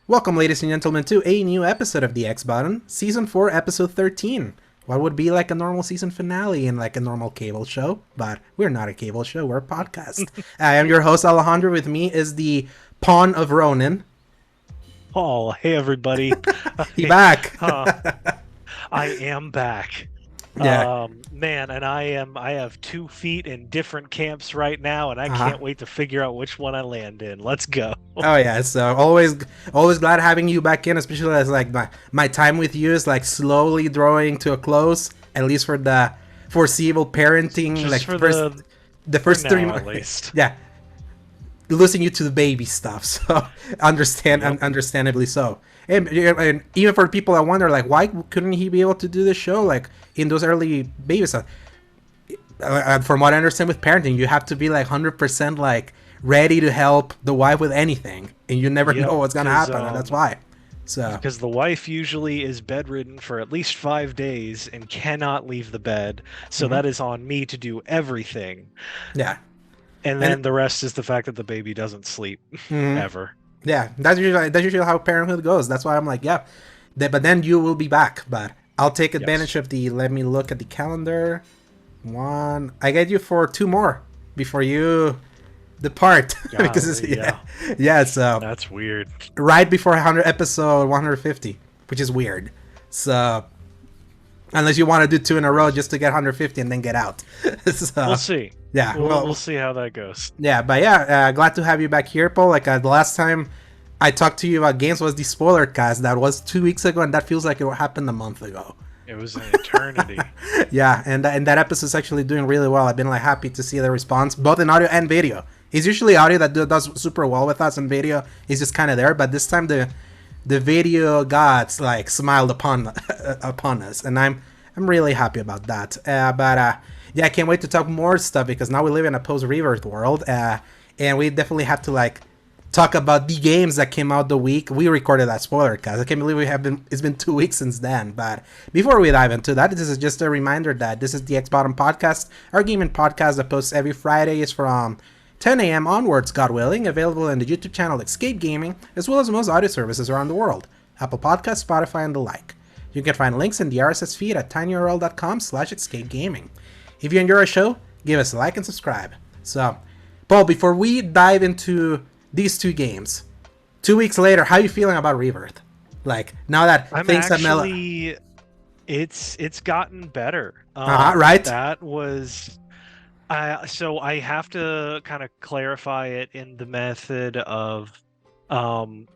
Welcome, ladies and gentlemen, to a new episode of the X Button, Season 4, Episode 13. What would be like a normal season finale in like a normal cable show, but we're not a cable show, we're a podcast. I am your host, Alejandro. With me is the Pawn of Ronin. Paul, hey everybody. He back. I am back. Yeah. Man, and I have 2 feet in different camps right now, and I can't wait to figure out which one I land in. Let's go. Oh yeah, so always glad having you back in, especially as like my time with you is like slowly drawing to a close, at least for the foreseeable parenting. Just like for the first 3 months, at least. Yeah, losing you to the baby stuff. So understandably so. And even for people that wonder, like, why couldn't he be able to do this show like in those early baby stuff? From what I understand with parenting, you have to be like 100% like ready to help the wife with anything, and you never know what's gonna happen, and that's why. So because the wife usually is bedridden for at least 5 days and cannot leave the bed, so that is on me to do everything. Yeah, And then the rest is the fact that the baby doesn't sleep ever. Yeah, that's usually how parenthood goes. That's why I'm like, yeah, but then you will be back. But I'll take advantage of the. Let me look at the calendar. I get you for 2 more before you depart. Because so That's weird. right before episode 150, which is weird. So unless you want to do 2 in a row just to get 150 and then get out. So, We'll see. Yeah, we'll see how that goes. Yeah, but glad to have you back here, Paul. Like the last time I talked to you about games was the spoiler cast. That was 2 weeks ago, and that feels like it happened a month ago. It was an eternity. Yeah, and that episode's actually doing really well. I've been like happy to see the response, both in audio and video. It's usually audio that does super well with us, and video is just kind of there. But this time the video gods like smiled upon us, and I'm really happy about that. Yeah, I can't wait to talk more stuff because now we live in a post-Rebirth world, and we definitely have to like talk about the games that came out the week we recorded that spoiler cast. I can't believe it's been 2 weeks since then. But before we dive into that, this is just a reminder that this is the X Bottom Podcast, our gaming podcast that posts every Fridays from 10 a.m. onwards, God willing, available on the YouTube channel Escape Gaming, as well as most audio services around the world, Apple Podcasts, Spotify, and the like. You can find links in the RSS feed at tinyurl.com/escapegaming. If you enjoy our show, give us a like and subscribe. So, Paul, before we dive into these 2 games, 2 weeks later, how are you feeling about Rebirth? Like, now that things have mellowed. It's gotten better. Right? That was... so I have to kind of clarify it in the method of...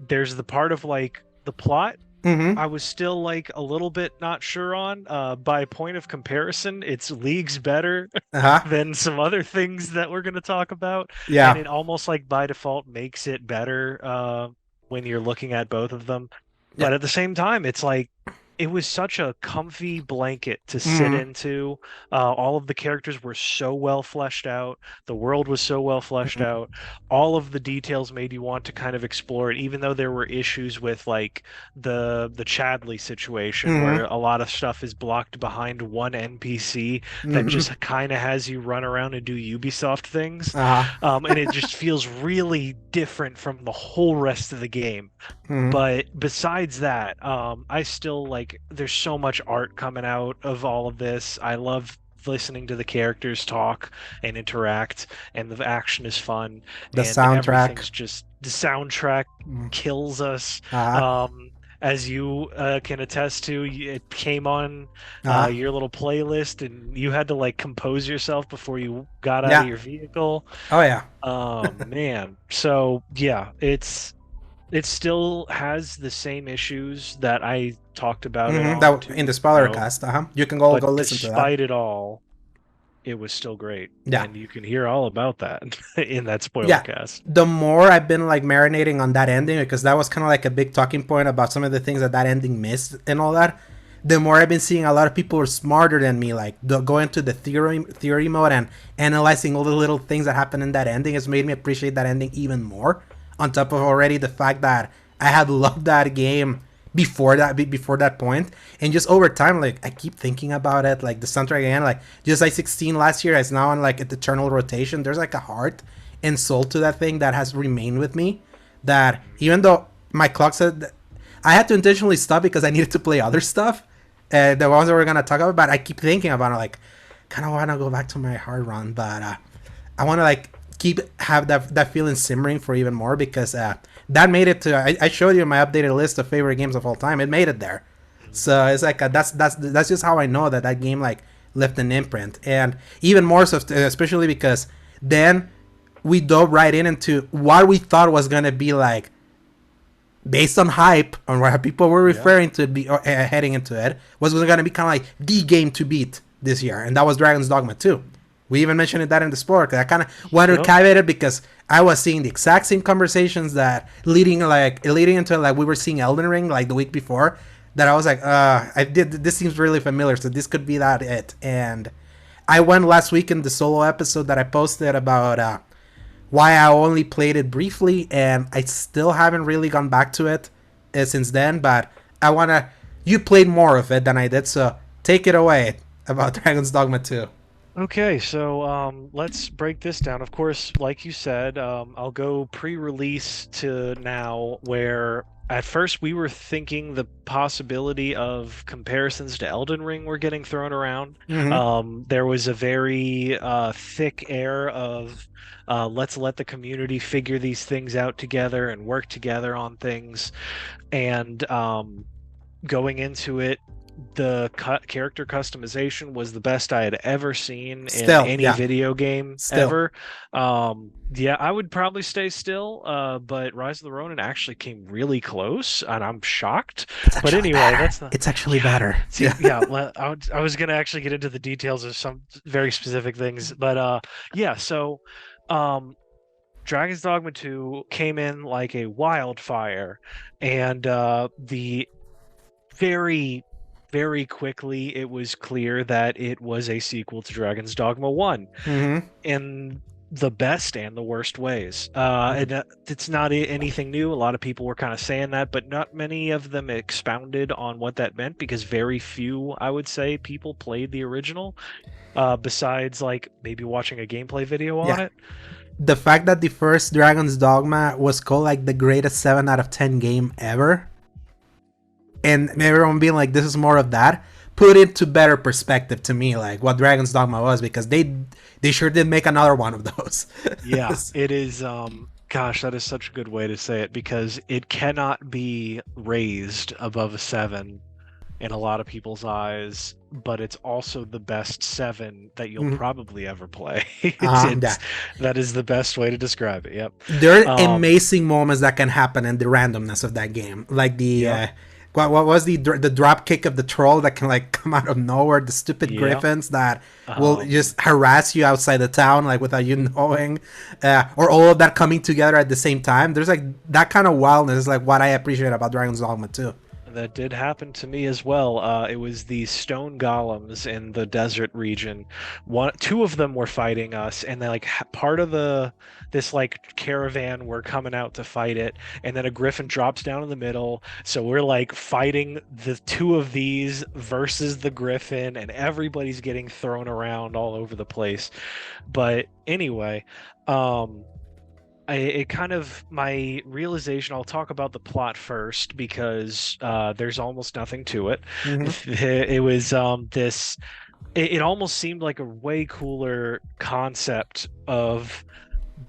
there's the part of, like, the plot. I was still like a little bit not sure on. By point of comparison, it's leagues better than some other things that we're going to talk about. Yeah. And it almost like by default makes it better when you're looking at both of them. But at the same time, it's like it was such a comfy blanket to sit into. All of the characters were so well fleshed out. The world was so well fleshed out. All of the details made you want to kind of explore it, even though there were issues with like the Chadley situation where a lot of stuff is blocked behind one NPC that just kind of has you run around and do Ubisoft things. And it just feels really different from the whole rest of the game. But besides that, I still like there's so much art coming out of all of this. I love listening to the characters talk and interact, and the action is fun. The and soundtrack, just the soundtrack kills us. As you can attest to, it came on your little playlist, and you had to like compose yourself before you got out of your vehicle. Oh yeah. Man. So yeah, it still has the same issues that I talked about in the spoiler cast. You can go listen to that. Despite it all, it was still great. Yeah. And you can hear all about that in that spoiler cast. The more I've been like marinating on that ending, because that was kind of like a big talking point about some of the things that ending missed and all that, the more I've been seeing a lot of people who are smarter than me, like going to the theory mode and analyzing all the little things that happen in that ending has made me appreciate that ending even more. On top of already the fact that I had loved that game before that point, and just over time, like I keep thinking about it, like the soundtrack again, like just like 16 last year is now on like an eternal rotation. There's like a heart and soul to that thing that has remained with me, that even though my clock said I had to intentionally stop because I needed to play other stuff. The ones that we're gonna talk about, but I keep thinking about it, like, kind of want to go back to my hard run, but I want to like keep have that feeling simmering for even more because that made it to. I showed you my updated list of favorite games of all time. It made it there, so it's like that's just how I know that game like left an imprint, and even more so, especially because then we dove right into what we thought was gonna be like based on hype on what people were referring to be heading into it was going to be kind of like the game to beat this year, and that was Dragon's Dogma 2. We even mentioned that in the spoiler because I kind of wanted to caveat it because I was seeing the exact same conversations that leading into like we were seeing Elden Ring like the week before, that I was like this seems really familiar, so this could be that it. And I went last week in the solo episode that I posted about why I only played it briefly, and I still haven't really gone back to it since then, but I want to. You played more of it than I did, so take it away about Dragon's Dogma 2. Okay, so let's break this down. Of course, like you said, I'll go pre-release to now, where at first we were thinking the possibility of comparisons to Elden Ring were getting thrown around. Mm-hmm. There was a very thick air of let's let the community figure these things out together and work together on things. And going into it, the character customization was the best I had ever seen in Still, any yeah, video game still. ever. Yeah, I would probably stay still, but Rise of the Ronin actually came really close, and I'm shocked. It's But actually anyway, better. that's not. It's actually Yeah, better. see, Yeah. yeah, I was gonna actually get into the details of some very specific things, but yeah. So, um, Dragon's Dogma 2 came in like a wildfire, and the very, very quickly it was clear that it was a sequel to Dragon's Dogma 1 Mm-hmm. in the best and the worst ways. And it's not anything new. A lot of people were kind of saying that, but not many of them expounded on what that meant because very few, I would say, people played the original, besides like maybe watching a gameplay video on Yeah. it. The fact that the first Dragon's Dogma was called like the greatest 7 out of 10 game ever, and everyone being like, this is more of that, put it to better perspective to me, like what Dragon's Dogma was, because they sure did make another one of those. Yeah, it is. Gosh, that is such a good way to say it because it cannot be raised above a 7 in a lot of people's eyes, but it's also the best 7 that you'll Mhm. probably ever play. It's Yeah. that is the best way to describe it. Yep. There are Um, amazing moments that can happen in the randomness of that game, like the yep. what was the drop kick of the troll that can like come out of nowhere, the stupid Yep. griffins that will Um, just harass you outside the town like without you knowing, or all of that coming together at the same time. There's like that kind of wildness is like what I appreciate about Dragon's Dogma 2. That did happen to me as well. It was the stone golems in the desert region. Two of them were fighting us, and then like part of this like caravan were coming out to fight it, and then a griffin drops down in the middle. So we're like fighting the two of these versus the griffin, and everybody's getting thrown around all over the place. But anyway, um, it kind of my realization. I'll talk about the plot first because there's almost nothing to it. Mm-hmm. It was this. It almost seemed like a way cooler concept of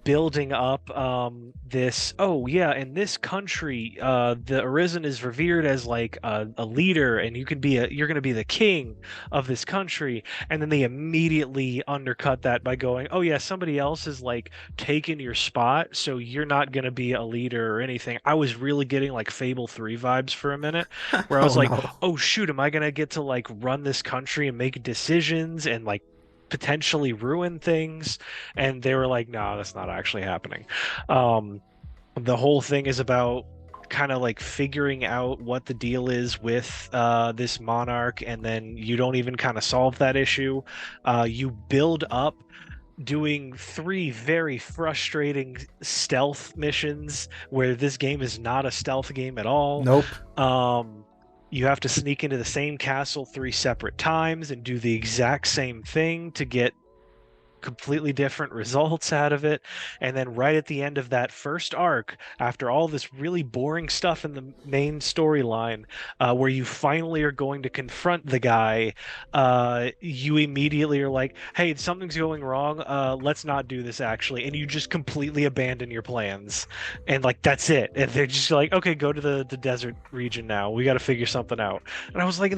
building up this. Oh yeah, in this country the arisen is revered as like a leader, and you're going to be the king of this country. And then they immediately undercut that by going, oh yeah, somebody else is like taking your spot, so you're not going to be a leader or anything. I was really getting like Fable 3 vibes for a minute, where I Oh was like, no. oh shoot, am I going to get to like run this country and make decisions and like potentially ruin things? And they were like, no, that's not actually happening. um the whole thing is about kind of like figuring out what the deal is with this monarch, and then you don't even kind of solve that issue. You build up doing 3 very frustrating stealth missions where this game is not a stealth game at all. Nope. um you have to sneak into the same castle 3 separate times and do the exact same thing to get completely different results out of it. And then right at the end of that first arc, after all this really boring stuff in the main storyline, where you finally are going to confront the guy, you immediately are like, hey, something's going wrong. Let's not do this actually. And you just completely abandon your plans. And like, that's it. And they're just like, okay, go to the desert region now. We got to figure something out. And I was like,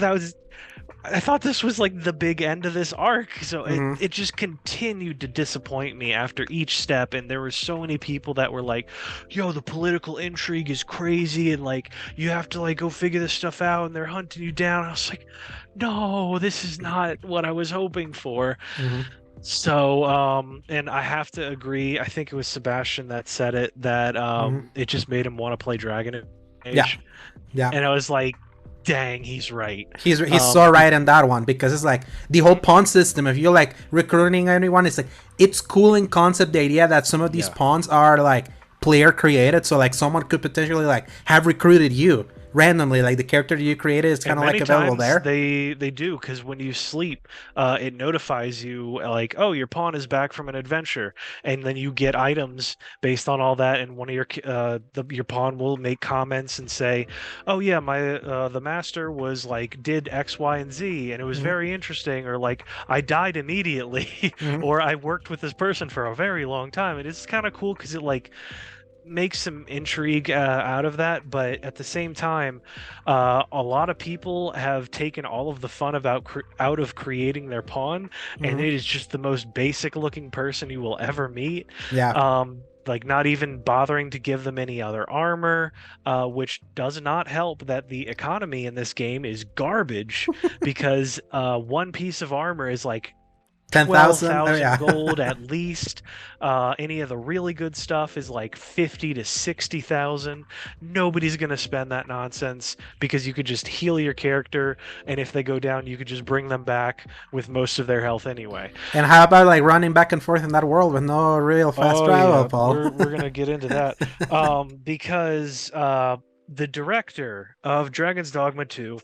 I thought this was like the big end of this arc. So Hmm. it just continued to disappoint me after each step. And there were so many people that were like, yo, the political intrigue is crazy. And like, you have to like go figure this stuff out and they're hunting you down. I was like, no, this is not what I was hoping for. Hmm. So, and I have to agree. I think it was Sebastian that said it, that Hmm. it just made him want to play Dragon Yeah, Age. yeah. And I was like, dang, he's right. He's so Be- right in that one, because it's like the whole Mhm. pawn system. If you're like recruiting anyone, it's like it's cool in concept, the idea that some of these Yeah. pawns are like player created, so like someone could potentially like have recruited you randomly, like the character you created is kind And of like many available times there. they do, because when you sleep, it notifies you like, oh, your pawn is back from an adventure, and then you get items based on all that. And one of your pawn will make comments and say, oh yeah, my the master was like did X, Y, and Z, and it was Hmm. very interesting, or like I died immediately, Hmm. or I worked with this person for a very long time, and it's kind of cool because it like make some intrigue out of that, but at the same time, a lot of people have taken all of the fun out of creating their pawn, and Hmm. it is just the most basic looking person you will ever meet. Yeah. Like not even bothering to give them any other armor, which does not help that the economy in this game is garbage, because one piece of armor is like 10,000. Oh 12,000 yeah. gold at least. Any of the really good stuff is like 50 to 60,000. Nobody's going to spend that nonsense because you could just heal your character, and if they go down, you could just bring them back with most of their health anyway. And how about like running back and forth in that world with no real fast Oh travel, yeah, Paul? we're going to get into that. Because the director of Dragon's Dogma 2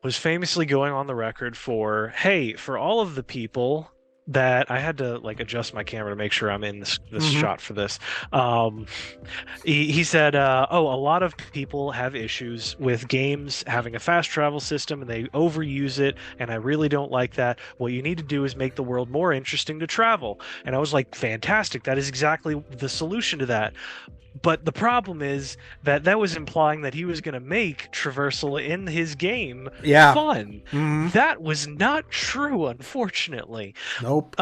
was famously going on the record for, hey, for all of the people that I had to like adjust my camera to make sure I'm in this Hmm. shot for this. Um, he said, oh, a lot of people have issues with games having a fast travel system and they overuse it, and I really don't like that. What you need to do is make the world more interesting to travel. And I was like, fantastic. That is exactly the solution to that. But the problem is that that was implying that he was going to make traversal in his game Yeah. fun. Hmm. That was not true, unfortunately. Nope.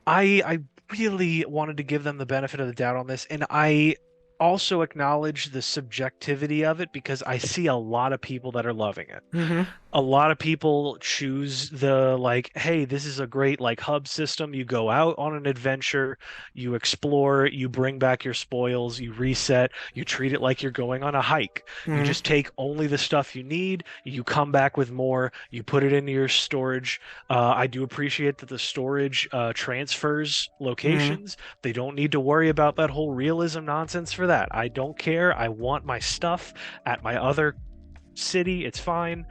I really wanted to give them the benefit of the doubt on this, and I also acknowledge the subjectivity of it because I see a lot of people that are loving it. Hmm. A lot of people choose the like, hey, this is a great like hub system. You go out on an adventure, you explore, you bring back your spoils, you reset, you treat it like you're going on a hike. You Hmm. just take only the stuff you need, you come back with more, you put it into your storage. I do appreciate that the storage transfers Hmm. locations. They don't need to worry about that whole realism nonsense for that. I don't care. I want my stuff at my other city, it's fine.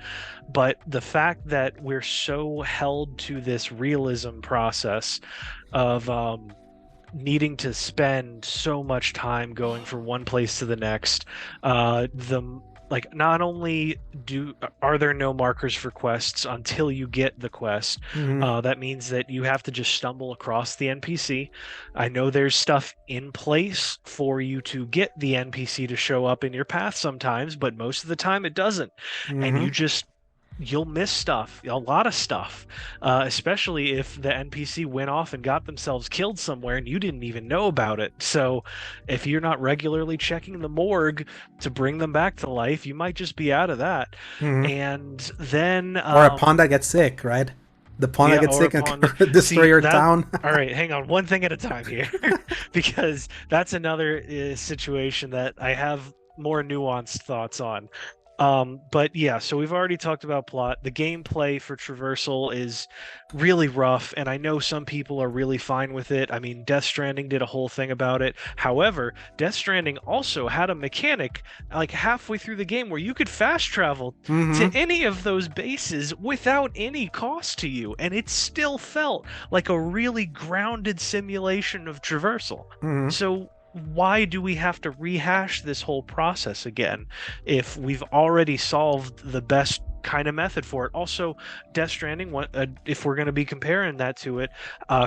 But the fact that we're so held to this realism process of needing to spend so much time going from one place to the next, the like not only do are there no markers for quests until you get the quest, Hmm. that means that you have to just stumble across the NPC. I know there's stuff in place for you to get the NPC to show up in your path sometimes, but most of the time it doesn't. And Hmm. you'll miss stuff, a lot of stuff, especially if the NPC went off and got themselves killed somewhere and you didn't even know about it. So, if you're not regularly checking the morgue to bring them back to life, you might just be out of that. Hmm. And then, Or a pawn that gets sick, right? The pawn that yeah, gets or sick and upon can destroy see your that. town. All right, hang on, one thing at a time here, because that's another situation that I have more nuanced thoughts on. But yeah, so we've already talked about plot. The gameplay for traversal is really rough, and I know some people are really fine with it. I mean, Death Stranding did a whole thing about it. However, Death Stranding also had a mechanic like halfway through the game where you could fast travel to Mm-hmm. any of those bases without any cost to you, and it still felt like a really grounded simulation of traversal. Mm-hmm. So why do we have to rehash this whole process again if we've already solved the best kind of method for it? Also, Death Stranding, if we're going to be comparing that to it,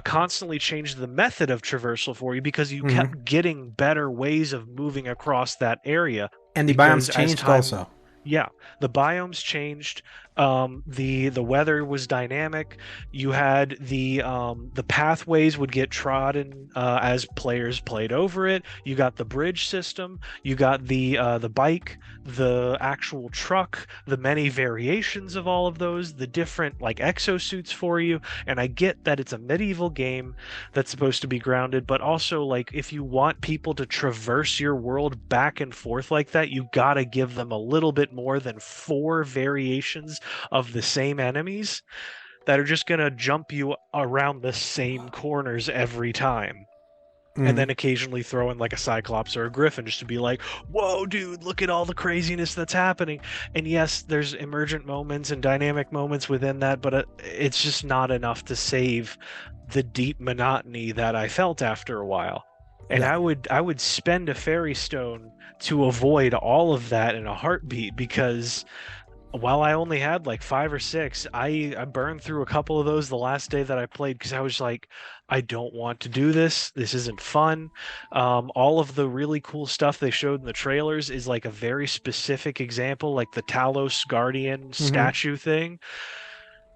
constantly changed the method of traversal for you because you Mm-hmm. kept getting better ways of moving across that area. And the Because biomes as changed time, also. yeah, the biomes changed. The weather was dynamic. You had the pathways would get trodden as players played over it. You got the bridge system. You got the bike, the actual truck, the many variations of all of those, the different like exosuits for you. And I get that it's a medieval game that's supposed to be grounded, but also like if you want people to traverse your world back and forth like that, you gotta give them a little bit more than four variations of the same enemies that are just gonna jump you around the same corners every time. And Mm-hmm. then occasionally throw in like a Cyclops or a Griffin just to be like, whoa, dude, look at all the craziness that's happening. And yes, there's emergent moments and dynamic moments within that, but it's just not enough to save the deep monotony that I felt after a while. And Yeah. I would spend a fairy stone to avoid all of that in a heartbeat because while I only had like five or six, I burned through a couple of those the last day that I played because I was like, I don't want to do this. This isn't fun. All of the really cool stuff they showed in the trailers is like a very specific example, like the Talos Guardian Mm-hmm. statue thing.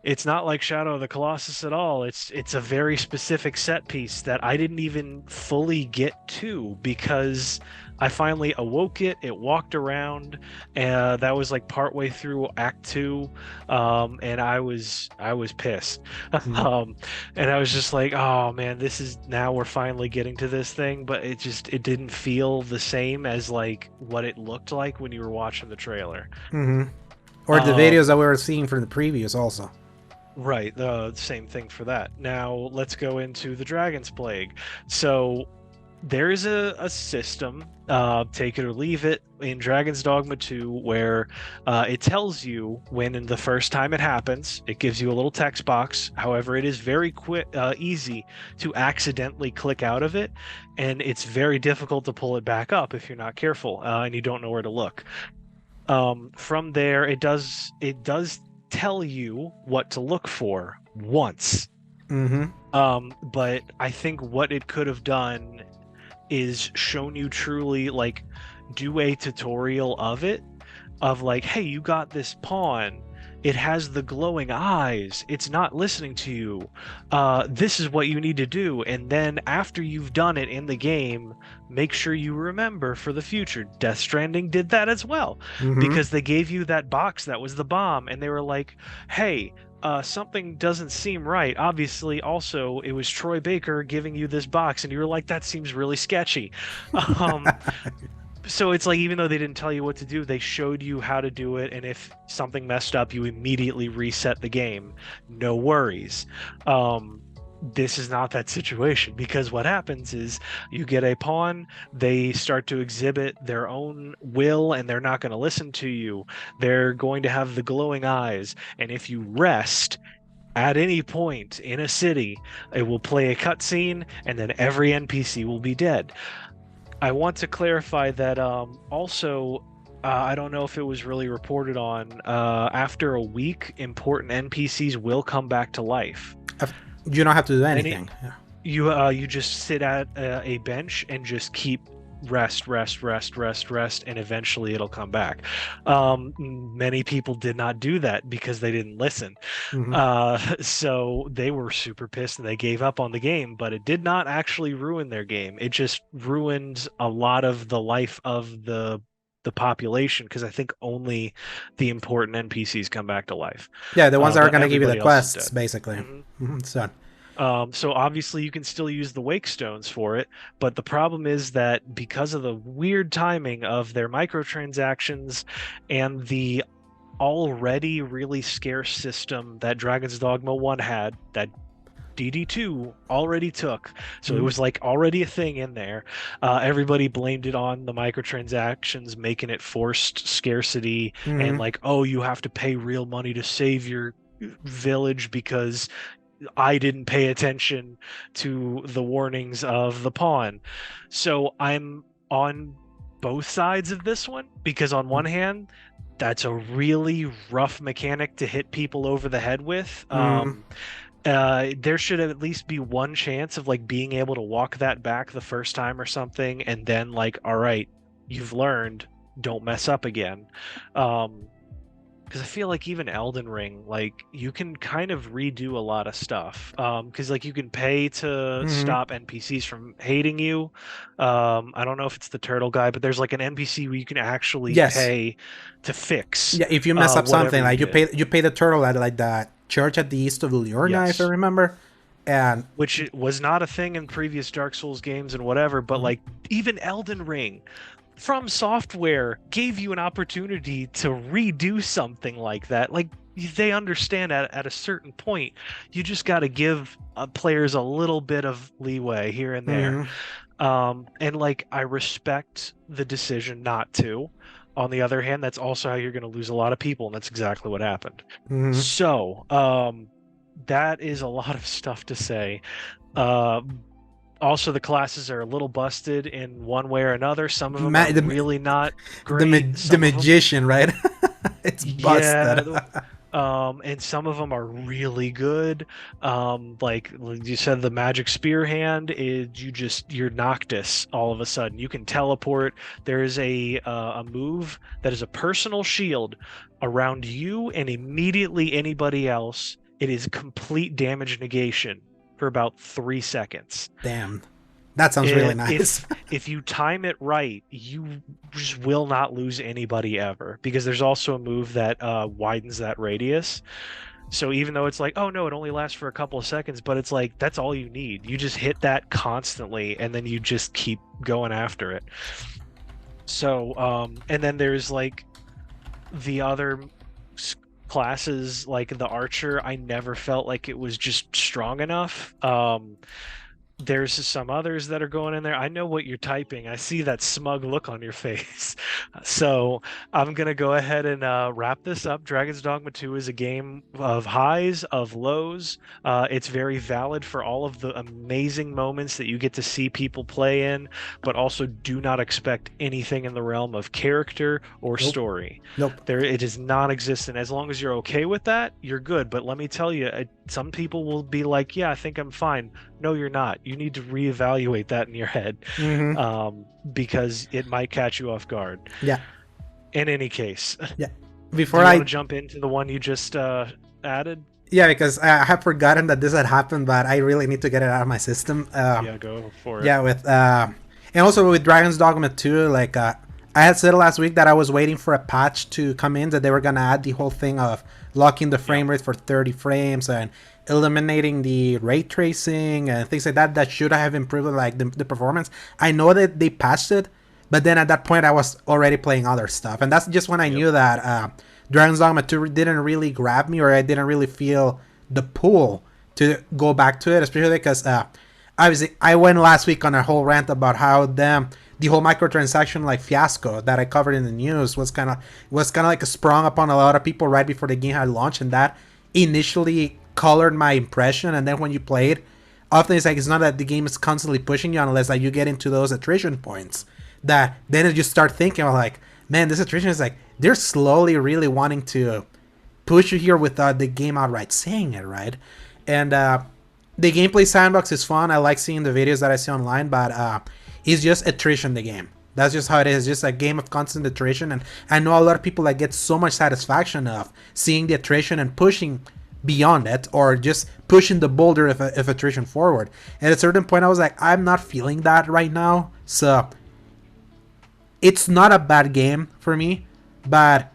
It's not like Shadow of the Colossus at all. It's a very specific set piece that I didn't even fully get to because I finally awoke it. It walked around, and that was like partway through Act Two, and I was pissed, Mm-hmm. um, and I was just like, oh man, this is now we're finally getting to this thing, but it didn't feel the same as like what it looked like when you were watching the trailer. Mm-hmm. Or the videos Um, that we were seeing from the previews also. Right, the same thing for that. Now let's go into the Dragon's Plague. So there's a system, take it or leave it, in Dragon's Dogma 2 where it tells you when in the first time it happens. It gives you a little text box. However, it is very quick, easy to accidentally click out of it, and it's very difficult to pull it back up if you're not careful and you don't know where to look. From there, it does tell you what to look for once. Mm-hmm. But I think what it could have done is shown you truly like do a tutorial of it of like, hey, you got this pawn. It has the glowing eyes. It's not listening to you. This is what you need to do. And then after you've done it in the game, make sure you remember for the future. Death Stranding did that as well Mm-hmm. because they gave you that box that was the bomb. And they were like, hey, something doesn't seem right. Obviously, also, it was Troy Baker giving you this box. And you were like, that seems really sketchy. Um, so it's like even though they didn't tell you what to do, they showed you how to do it, and if something messed up, you immediately reset the game. No worries. Um, this is not that situation because what happens is you get a pawn, they start to exhibit their own will, and they're not going to listen to you. They're going to have the glowing eyes, and if you rest at any point in a city, it will play a cutscene, and then every NPC will be dead. I want to clarify that also, I don't know if it was really reported on. After a week, important NPCs will come back to life. You don't have to do Any anything. Yeah. you just sit at a bench and just keep rest, rest, rest, rest, rest, and eventually it'll come back. Many people did not do that because they didn't listen. Mm-hmm. So they were super pissed and they gave up on the game, but it did not actually ruin their game. It just ruined a lot of the life of the population because I think only the important NPCs come back to life. Yeah, the ones that are But gonna give you the everybody else is quests, dead. basically. Mhm. Mm-hmm. So. So obviously you can still use the wake stones for it, but the problem is that because of the weird timing of their microtransactions and the already really scarce system that Dragon's Dogma 1 had, that DD2 already took. So it Mm-hmm. was like already a thing in there. Everybody blamed it on the microtransactions, making it forced scarcity and Mm-hmm. like, oh, you have to pay real money to save your village because I didn't pay attention to the warnings of the pawn. So I'm on both sides of this one because on one hand, that's a really rough mechanic to hit people over the head with. Mm-hmm. There should at least be one chance of like being able to walk that back the first time or something, and then like, all right, you've learned, don't mess up again. Um, because I feel like even Elden Ring, like you can kind of redo a lot of stuff. Because like you can pay to Mm-hmm. stop NPCs from hating you. I don't know if it's the turtle guy, but there's like an NPC where you can actually Yes. pay to fix Yeah, if you mess up whatever something, you like did. you pay the turtle at like the church at the east of Liurna, if I Yes. remember. And Which was not a thing in previous Dark Souls games and whatever, but Mhm. like even Elden Ring from Software gave you an opportunity to redo something like that. Like they understand at a certain point, you just got to give players a little bit of leeway here and there. Mhm. And like I respect the decision not to. On the other hand, that's also how you're going to lose a lot of people, and that's exactly what happened. Mhm. So, that is a lot of stuff to say. Uh, Also, the classes are a little busted in one way or another. Some of them are The really not great. the Some of them, magician, right? It's busted. yeah, and some of them are really good. Like you said, the magic spear hand is you're Noctis all of a sudden. You can teleport. There is a move that is a personal shield around you and immediately anybody else. It is complete damage negation for about 3 seconds. Damn, that sounds really If nice. if if you time it right, you just will not lose anybody ever because there's also a move that widens that radius. So even though it's like, oh no, it only lasts for a couple of seconds, but it's like that's all you need. You just hit that constantly and then you just keep going after it. So and then there's like the other s- classes like the archer, I never felt like it was just strong enough. There's some others that are going in there. I know what you're typing. I see that smug look on your face. So I'm going to go ahead and wrap this up. Dragon's Dogma 2 is a game of highs, of lows. It's very valid for all of the amazing moments that you get to see people play in, but also do not expect anything in the realm of character or Nope. story. Nope. It is non-existent. As long as you're okay with that, you're good. But let me tell you, some people will be like, "Yeah, I think I'm fine." No, you're not. You need to reevaluate that in your head, Mhm. because it might catch you off guard. Yeah. In any case, Yeah. do Before you want to I jump into the one you just added? Yeah, because I have forgotten that this had happened, but I really need to get it out of my system. Yeah, go for it. Yeah, with and also with Dragon's Dogma 2, like I had said last week that I was waiting for a patch to come in that they were gonna add the whole thing of locking the Yep. frame rate for 30 frames and eliminating the ray tracing and things like that. That should have improved like the performance. I know that they patched it, but then at that point I was already playing other stuff, and that's just when I Yep. knew that Dragon's Dogma 2 didn't really grab me, or I didn't really feel the pull to go back to it, especially because obviously I went last week on a whole rant about how the whole microtransaction like fiasco that I covered in the news was kind of like a sprung upon a lot of people right before the game had launched, and that initially colored my impression. And then when you play it, often it's like it's not that the game is constantly pushing you unless like you get into those attrition points that then you start thinking like, man, this attrition is like they're slowly really wanting to push you here without the game outright saying it, right? And the gameplay sandbox is fun. I like seeing the videos that I see online, but it's just attrition, the game. That's just how it is. Just a game of constant attrition. And I know a lot of people that get so much satisfaction of seeing the attrition and pushing beyond it, or just pushing the boulder of attrition forward. And at a certain point, I was like, I'm not feeling that right now. So it's not a bad game for me, but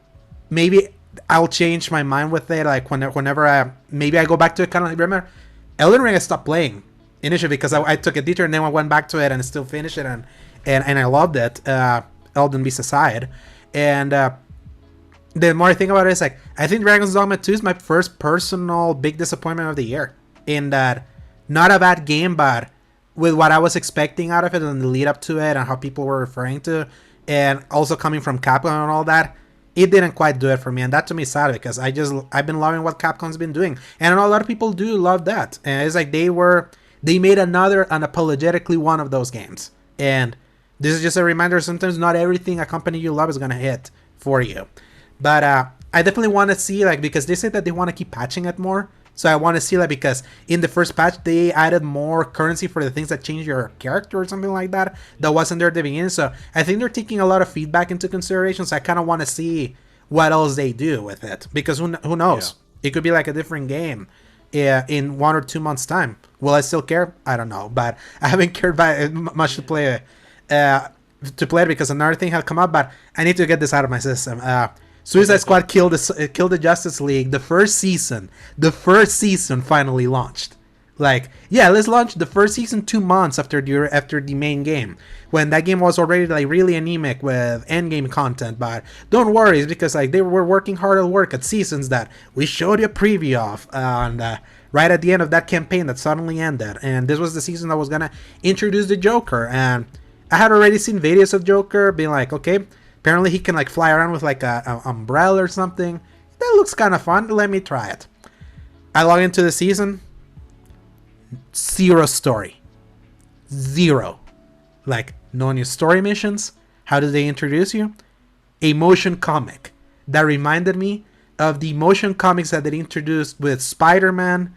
maybe I'll change my mind with it. Like whenever maybe I go back to it, kind of like, remember Elden Ring I stopped playing initially because I took a detour and then I went back to it and still finished it and I loved it. Elden Beast aside, and the more I think about it, it's like I think Dragon's Dogma 2 is my first personal big disappointment of the year. In that, not a bad game, but with what I was expecting out of it and the lead up to it and how people were referring to, and also coming from Capcom and all that, it didn't quite do it for me. And that to me is sad because I've been loving what Capcom's been doing, and I know a lot of people do love that. And it's like they made another unapologetically one of those games. And this is just a reminder, sometimes not everything a company you love is gonna hit for you. But I definitely want to see, like, because they said that they want to keep patching it more. So I want to see that because in the first patch, they added more currency for the things that change your character or something like that. That wasn't there at the beginning. So I think they're taking a lot of feedback into consideration. So I kind of want to see what else they do with it. Because who knows? Yeah. It could be like a different game in 1 or 2 months' time. Will I still care? I don't know. But I haven't cared much to play it because another thing had come up. But I need to get this out of my system. Suicide Squad killed the Justice League. The first season finally launched. Like, yeah, let's launch the first season 2 months after the main game, when that game was already like really anemic with endgame content. But don't worry, it's because like they were working hard at work at seasons that we showed you a preview of, and right at the end of that campaign that suddenly ended. And this was the season that was gonna introduce the Joker, and I had already seen videos of Joker being like, okay. Apparently he can like fly around with like a umbrella or something. That looks kind of fun. Let me try it. I log into the season. 0 story. 0. Like, no new story missions. How did they introduce you? A motion comic. That reminded me of the motion comics that they introduced with Spider-Man,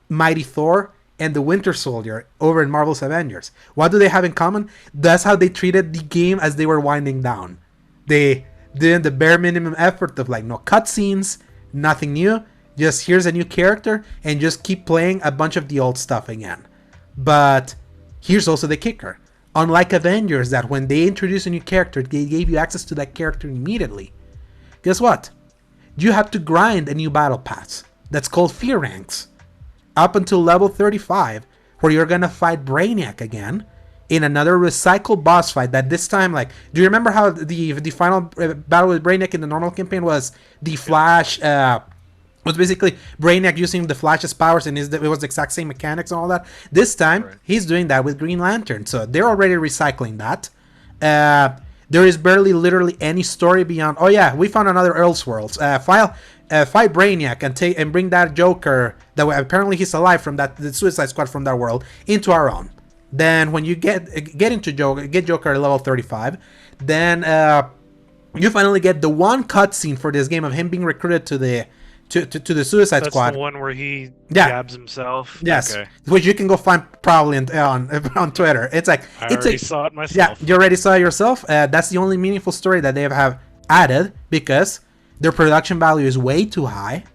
Mighty Thor, and the Winter Soldier over in Marvel's Avengers. What do they have in common? That's how they treated the game as they were winding down. They did the bare minimum effort of like no cutscenes, nothing new. Just here's a new character and just keep playing a bunch of the old stuff again. But here's also the kicker. Unlike Avengers, that when they introduced a new character, they gave you access to that character immediately. Guess what? You have to grind a new battle pass. That's called Fear Ranks. Up until level 35, where you're gonna fight Brainiac again in another recycled boss fight. That this time, like, do you remember how the final battle with Brainiac in the normal campaign was the Flash? Was basically Brainiac using the Flash's powers, and it was the exact same mechanics and all that. This time, he's doing that with Green Lantern, so they're already recycling that. There is barely, literally any story beyond. Oh yeah, we found another Elseworlds. Fight Brainiac and bring that Joker that apparently he's alive from the Suicide Squad from that world into our own. Then when you get into Joker at level 35, then you finally get the one cutscene for this game of him being recruited to the Suicide Squad. That's the one where he jabs himself. Yes, okay. Which you can go find probably on Twitter. It's like I already saw it myself. Yeah, you already saw it yourself. That's the only meaningful story that they have added because their production value is way too high,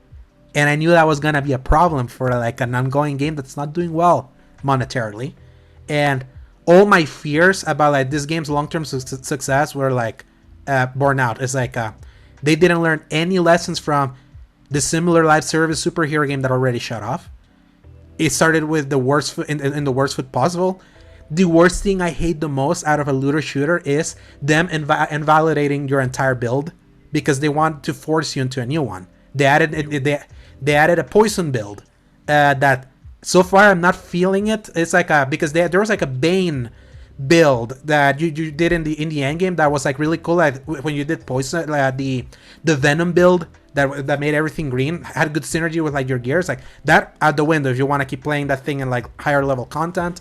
and I knew that was gonna be a problem for like an ongoing game that's not doing well monetarily. And all my fears about like this game's long-term success were like borne out. It's like they didn't learn any lessons from the similar live service superhero game that already shut off. It started with the worst foot in the worst foot possible. The worst thing I hate the most out of a looter shooter is them invalidating your entire build because they want to force you into a new one. They added a poison build that so far I'm not feeling it. It's like because there was like a Bane build that you did in the end game that was like really cool. Like when you did poison, the Venom build that made everything green had good synergy with like your gears. Like that out the window if you want to keep playing that thing in like higher level content.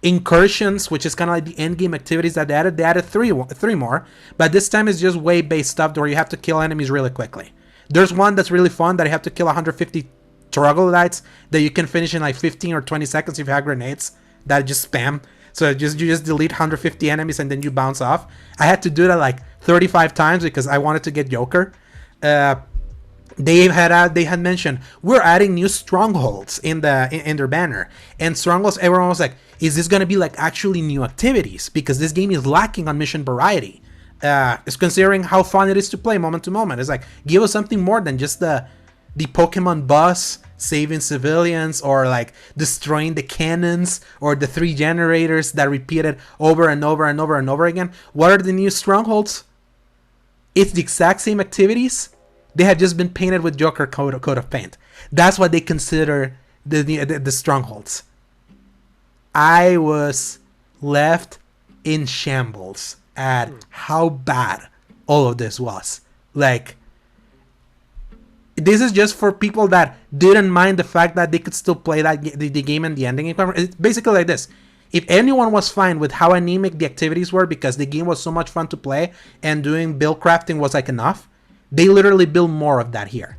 Incursions, which is kind of like the end game activities that they added three more, but this time it's just wave based stuff where you have to kill enemies really quickly. There's one that's really fun that you have to kill 150 troglodytes that you can finish in like 15 or 20 seconds if you have grenades that just spam. So you just delete 150 enemies and then you bounce off. I had to do that like 35 times because I wanted to get Joker. They had mentioned we're adding new strongholds in their banner, and strongholds, everyone was like, is this gonna be like actually new activities, because this game is lacking on mission variety. It's considering how fun it is to play moment to moment. It's like, give us something more than just the the Pokemon bus saving civilians, or like destroying the cannons, or the 3 generators that repeated over and over and over and over again. What are the new strongholds? It's the exact same activities. They have just been painted with Joker coat of paint. That's what they consider the strongholds. I was left in shambles at how bad all of this was. Like, this is just for people that didn't mind the fact that they could still play the game and the ending. It's basically like this. If anyone was fine with how anemic the activities were because the game was so much fun to play and doing build crafting was like enough, they literally build more of that here.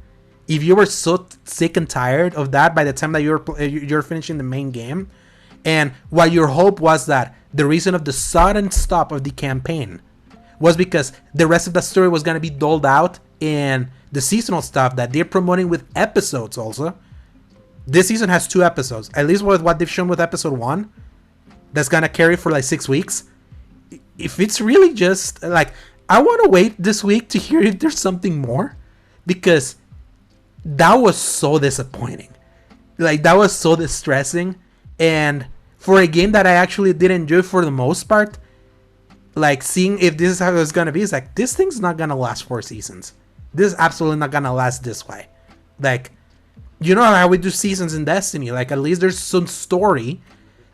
If you were so sick and tired of that by the time that you're finishing the main game, and what your hope was that the reason of the sudden stop of the campaign was because the rest of the story was going to be doled out in the seasonal stuff that they're promoting with episodes also. This season has 2 episodes, at least with what they've shown with episode 1. That's gonna carry for like 6 weeks. If it's really just like, I want to wait this week to hear if there's something more, because that was so disappointing. Like, that was so distressing. And for a game that I actually did enjoy for the most part, like, seeing if this is how it's gonna be, it's like, this thing's not gonna last 4 seasons. This is absolutely not gonna last this way. Like, you know how we do seasons in Destiny, like, at least there's some story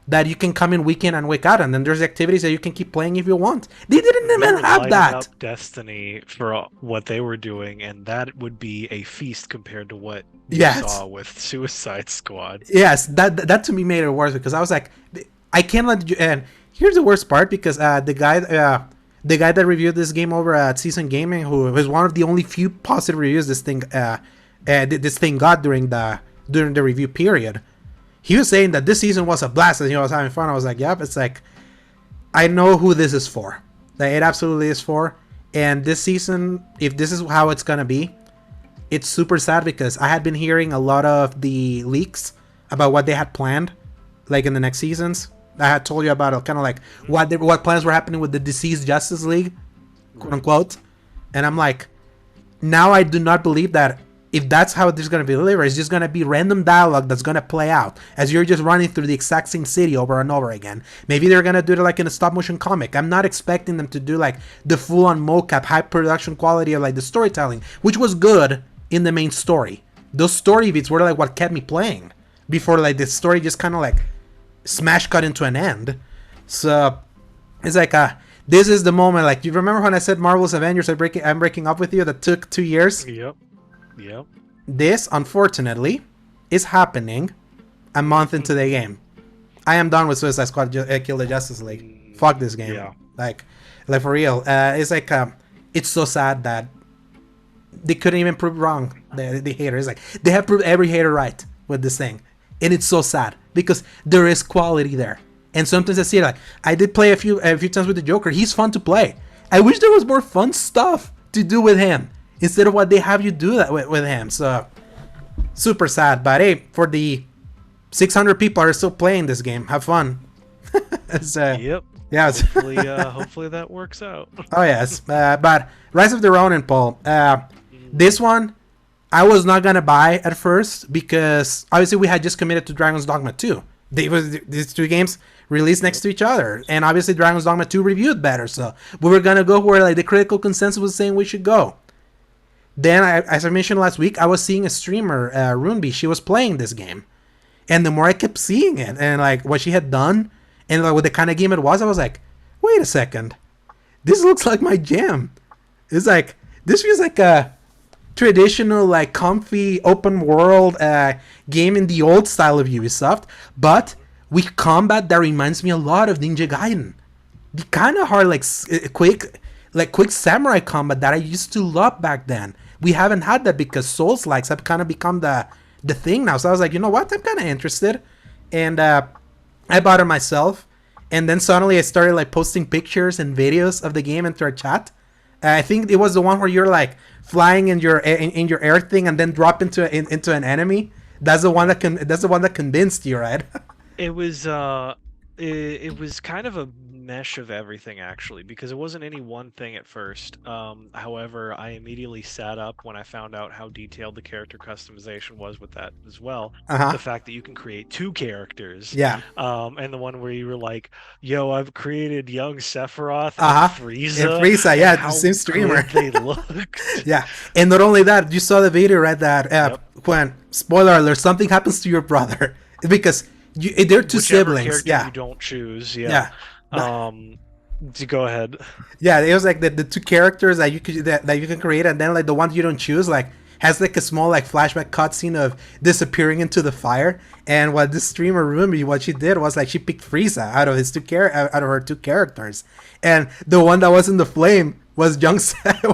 that you can come in week in and week out, and then there's activities that you can keep playing if you want. They didn't even have that. Up Destiny for what they were doing, and that would be a feast compared to what you saw with Suicide Squad. Yes, that to me made it worse, because I was like, I can't let you. And here's the worst part, because the guy that reviewed this game over at Season Gaming, who was one of the only few positive reviews this thing got during the review period. He was saying that this season was a blast and he was having fun. I was like, yep. It's like, I know who this is for. Like, it absolutely is for. And this season, if this is how it's going to be, it's super sad, because I had been hearing a lot of the leaks about what they had planned, like in the next seasons. I had told you about it, kind of like what plans were happening with the Deceased Justice League, quote unquote. And I'm like, now I do not believe that. If that's how this is going to be delivered, it's just going to be random dialogue that's going to play out as you're just running through the exact same city over and over again. Maybe they're going to do it like in a stop motion comic. I'm not expecting them to do like the full on mocap, high production quality of like the storytelling, which was good in the main story. Those story beats were like what kept me playing before like the story just kind of like smash cut into an end. So it's like, this is the moment. Like, you remember when I said Marvel's Avengers, I'm breaking up with you, that took 2 years? Yep. This, unfortunately, is happening a month into the game. I am done with Suicide Squad Kill the Justice League. Fuck this game. Yeah. Like for real. It's like, it's so sad that they couldn't even prove wrong the haters. Like, they have proved every hater right with this thing. And it's so sad, because there is quality there. And sometimes I see it, like, I did play a few times with the Joker. He's fun to play. I wish there was more fun stuff to do with him, instead of what they have you do that with him. So, super sad. But hey, for the 600 people are still playing this game, have fun. Yep. Yeah. Hopefully that works out. Oh yes. But Rise of the Ronin, Paul. This one, I was not gonna buy at first, because obviously we had just committed to Dragon's Dogma 2. These 2 games released next to each other, and obviously Dragon's Dogma 2 reviewed better. So we were gonna go where like the critical consensus was saying we should go. Then, as I mentioned last week, I was seeing a streamer, Runeby. She was playing this game. And the more I kept seeing it, and like what she had done, and like what the kind of game it was, I was like, wait a second. This looks like my jam. It's like, this feels like a traditional, like, comfy, open world game in the old style of Ubisoft, but with combat that reminds me a lot of Ninja Gaiden. The kind of hard, like, quick samurai combat that I used to love back then. We haven't had that, because Souls-likes have kind of become the thing now. So I was like, you know what? I'm kind of interested. And I bought it myself. And then suddenly I started like posting pictures and videos of the game into our chat. I think it was the one where you're like flying in your air thing and then drop into an enemy. That's the one that convinced you, right? It was kind of a mesh of everything actually, because it wasn't any one thing at first. However, I immediately sat up when I found out how detailed the character customization was with that as well. Uh-huh. The fact that you can create two characters, Yeah. and the one where you were like, "Yo, I've created young Sephiroth and Uh-huh. And Frieza, Frieza, and yeah, the how same streamer. good they looked." Yeah. And not only that, you saw the video, right? That Yep. when spoiler alert, something happens to your brother because they're two Whichever siblings. character Yeah. you don't choose, yeah. Yeah. Um, go ahead. Yeah, it was like the two characters that that you can create, and then like the ones you don't choose, like has like a small like flashback cutscene of disappearing into the fire. And what this streamer Rumi, what she did was like she picked Frieza out of out of her two characters, and the one that was in the flame was young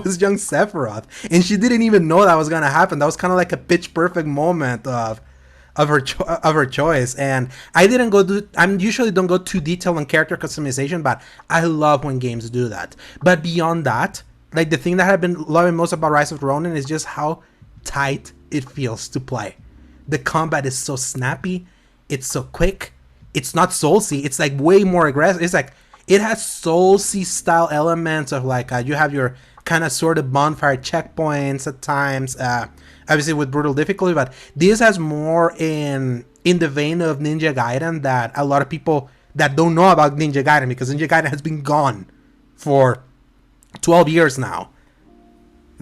was young Sephiroth, and she didn't even know that was gonna happen. That was kind of like a pitch perfect moment of her choice. And I didn't go do I'm usually don't go too detailed on character customization, but I love when games do that. But beyond that, like the thing that I've been loving most about Rise of Ronin is just how tight it feels to play. The combat is so snappy, it's so quick, it's not Soulsy, it's like way more aggressive. It's like it has Soulsy style elements of like you have your kind of sort of bonfire checkpoints at times, obviously with brutal difficulty, but this has more in the vein of Ninja Gaiden, that a lot of people that don't know about Ninja Gaiden, because Ninja Gaiden has been gone for 12 years now.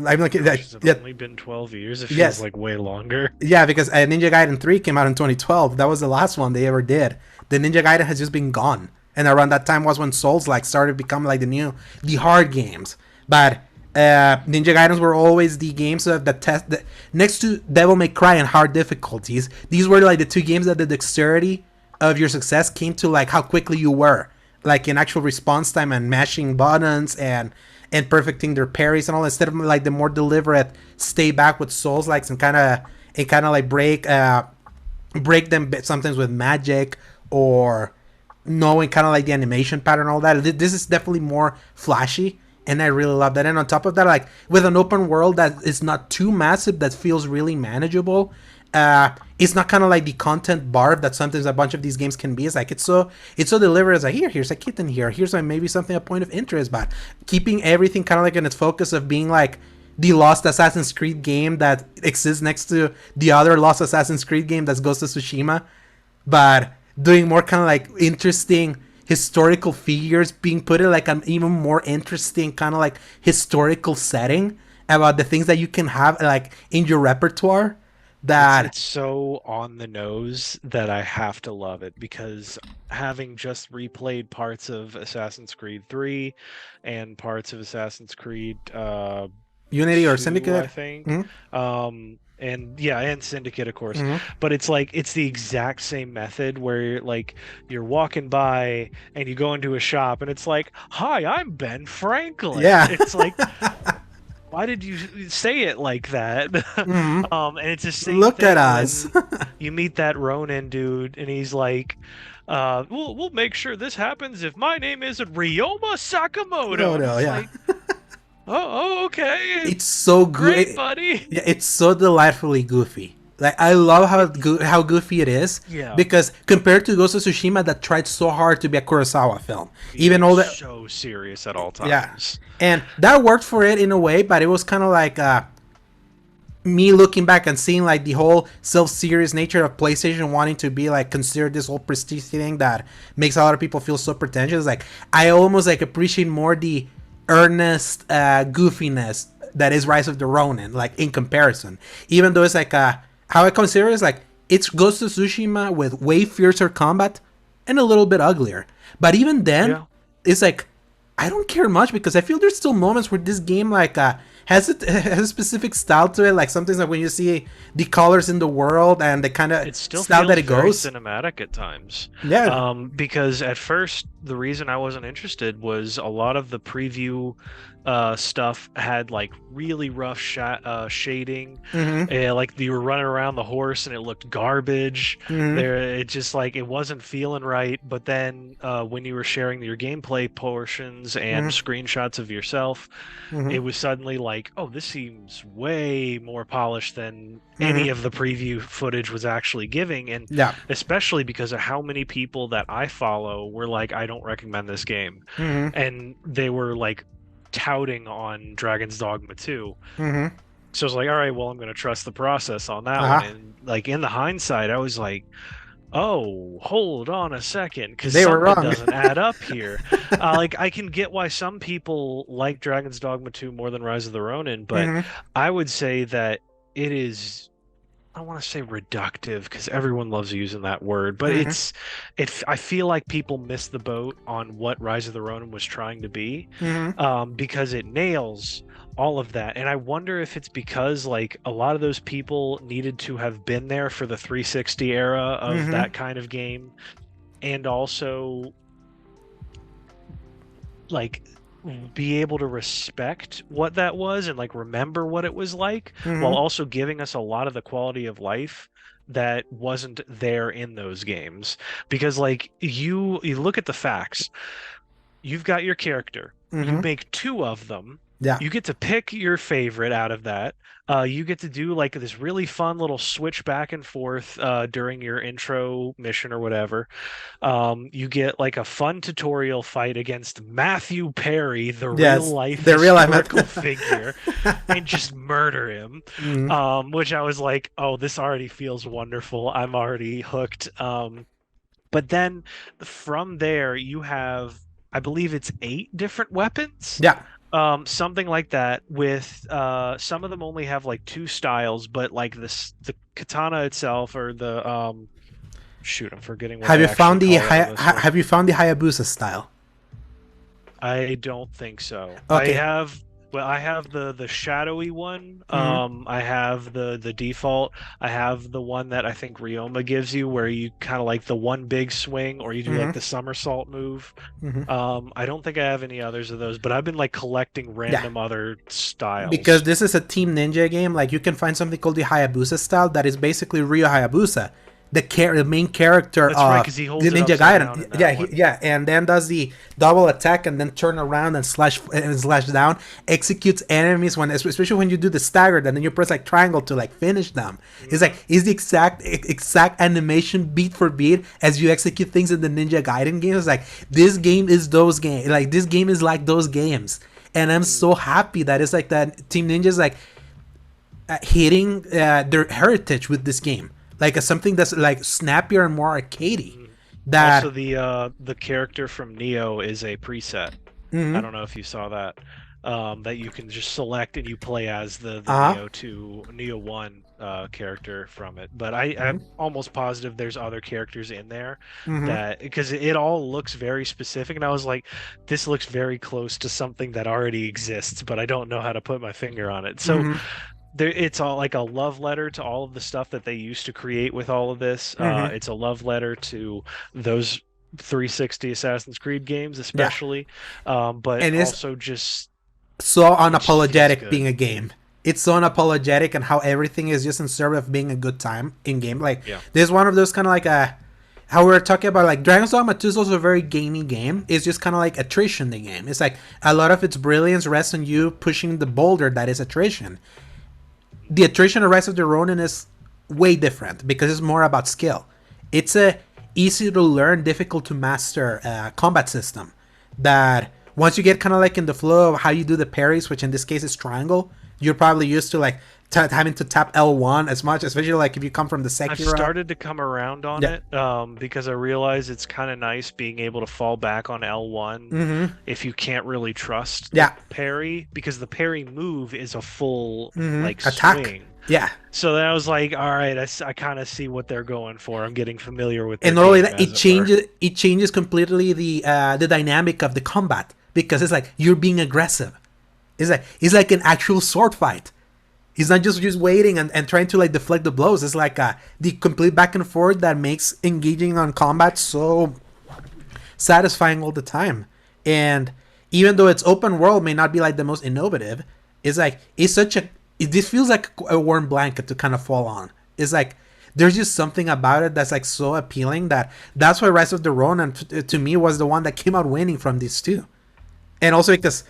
I'm like, Has it only been 12 years? It feels yes, like way longer. Yeah, because Ninja Gaiden 3 came out in 2012. That was the last one they ever did. The Ninja Gaiden has just been gone. And around that time was when Souls like started becoming like the hard games. But Ninja Gaidens were always the games of the test next to Devil May Cry and hard difficulties. These were like the two games that the dexterity of your success came to like how quickly you were, like in actual response time and mashing buttons and perfecting their parries and all, instead of like the more deliberate stay back with Souls likes and kind of like break them sometimes with magic or knowing kind of like the animation pattern and all that. This is definitely more flashy, and I really love that. And on top of that, like with an open world that is not too massive, that feels really manageable. It's not kind of like the content barf that sometimes a bunch of these games can be. It's like it's so deliberate. It's like here's a kitten here. Here's like maybe something a point of interest, but keeping everything kind of like in its focus of being like the Lost Assassin's Creed game that exists next to the other Lost Assassin's Creed game that's Ghost of Tsushima, but doing more kind of like interesting historical figures being put in like an even more interesting kind of like historical setting about the things that you can have like in your repertoire. That it's so on the nose that I have to love it, because having just replayed parts of Assassin's Creed 3 and parts of Assassin's Creed Unity or 2, Syndicate, I think. mm-hmm. And Syndicate, of course. Mm-hmm. But it's like it's the exact same method where you're walking by and you go into a shop and it's like, "Hi, I'm Ben Franklin." Yeah. It's like, why did you say it like that? Mm-hmm. And it's the same Look thing at us. when you meet that Ronin dude and he's like, we'll make sure this happens if my name isn't Ryoma Sakamoto. And it's Yeah. like, oh, okay. It's so Great, good, buddy. yeah. It's so delightfully goofy. Like I love how goofy it is. Yeah. Because compared to Ghost of Tsushima, that tried so hard to be a Kurosawa film, Even all that. So serious at all times. Yeah, and that worked for it in a way, but it was kind of like me looking back and seeing like the whole self-serious nature of PlayStation wanting to be like considered this whole prestige thing that makes a lot of people feel so pretentious. Like I almost like appreciate more the earnest goofiness that is Rise of the Ronin, like in comparison. Even though it's like how I consider it is like it's Ghost of Tsushima with way fiercer combat and a little bit uglier. But even then, Yeah. it's like I don't care much, because I feel there's still moments where this game like has a specific style to it. Like sometimes like when you see the colors in the world and the kind of style that it goes, cinematic at times. Yeah. Because at first the reason I wasn't interested was a lot of the preview stuff had like really rough shading. Mm-hmm. Like you were running around the horse and it looked garbage. Mm-hmm. It just like it wasn't feeling right. But then when you were sharing your gameplay portions and Mm-hmm. screenshots of yourself, Mm-hmm. it was suddenly like like, oh, this seems way more polished than any of the preview footage was actually giving. And Yeah. especially because of how many people that I follow were like, I don't recommend this game. Mm-hmm. And they were like touting on Dragon's Dogma 2. Mm-hmm. So I was like, all right, well, I'm going to trust the process on that one. Uh-huh. And like in the hindsight, I was like, oh, hold on a second, because They were something wrong. doesn't add up here. Like, I can get why some people like Dragon's Dogma 2 more than Rise of the Ronin, but Mm-hmm. I would say that it is, I don't want to say reductive, because everyone loves using that word, but Mm-hmm. I feel like people missed the boat on what Rise of the Ronin was trying to be, Mm-hmm. because it nails all of that. And I wonder if it's because like a lot of those people needed to have been there for the 360 era of Mm-hmm. that kind of game, and also like be able to respect what that was and like remember what it was like, while Mm-hmm. also giving us a lot of the quality of life that wasn't there in those games. Because like you look at the facts, you've got your character. You Mm-hmm. make two of them. Yeah. You get to pick your favorite out of that. You get to do like this really fun little switch back and forth during your intro mission or whatever. You get like a fun tutorial fight against Matthew Perry, the real Yes. life The real life. historical figure, and just murder him. Mm-hmm. Which I was like, oh, this already feels wonderful. I'm already hooked. But then from there, you have, I believe it's 8 different weapons, Yeah. something like that. With some of them only have like 2 styles, but like the katana itself, or the shoot, I'm forgetting what Have they you actually found the call it on this one. have you found the Hayabusa style? I don't think so. Okay. I have the shadowy one. Mm-hmm. I have the default. I have the one that I think Ryoma gives you, where you kind of like the one big swing, or you do like Mm-hmm. the somersault move. Mm-hmm. I don't think I have any others of those, but I've been like collecting Yeah. random other Because styles. this is a Team Ninja game, like you can find something called the Hayabusa style that is basically Ryo Hayabusa, the main character That's right, of because he holds the it Ninja upside down in Gaiden. Yeah, that one. yeah, and then does the double attack and then turn around and slash down. Executes enemies when, especially when you do the staggered, and then you press like triangle to like finish them. It's Hmm. like is the exact animation beat for beat as you execute things in the Ninja Gaiden games. It's like this game is those games. Like this game is like those games, and I'm so happy that it's like that Team Ninja's like hitting their heritage with this game, like something that's like snappier and more arcadey. Mhm. Also, That the character from Neo is a preset. I mm-hmm. don't know if you saw that. That you can just select and you play as the Uh-huh. Neo 1 character from it. But Mm-hmm. I'm almost positive there's other characters in there, Mm-hmm. that because it all looks very specific, and I was like, this looks very close to something that already exists, but I don't know how to put my finger on it. So Mm-hmm. there, it's all like a love letter to all of the stuff that they used to create with all of this. Mm-hmm. It's a love letter to those 360 Assassin's Creed games, Yeah, especially, but and it's also just so it just feels unapologetic being good. a game. It's so unapologetic and how everything is just in service of being a good time in game. Like Yeah. there's one of those kind of like a how we were talking about like Dragon's Dogma 2 is also a very gamey game. It's just kind of like attrition the game. It's like a lot of its brilliance rests on you pushing the boulder that is attrition. The attrition of Rise of the Ronin is way different because it's more about skill. It's a easy to learn, difficult to master combat system that once you get kind of like in the flow of how you do the parries, which in this case is triangle, you're probably used to like having to tap L1 as much, especially like if you come from the I've Sekiro. started to come around on Yeah. it, because I realize it's kind of nice being able to fall back on L1 Mm-hmm. if you can't really trust the Yeah. parry, because the parry move is a full like Mm-hmm. Attack. swing. Yeah. So then I was like, all right, I kind of see what they're going for. I'm getting familiar with their And not only game, that, as it were. it changes completely the dynamic of the combat because it's like you're being aggressive. It's like an actual sword fight. He's not just waiting and trying to like deflect the blows. It's like the complete back and forth that makes engaging on combat so satisfying all the time. And even though its open world may not be like the most innovative, it's like it's such a this feels like a warm blanket to kind of fall on. It's like there's just something about it that's like so appealing that's why Rise of the Ronin to me was the one that came out winning from these two. And also because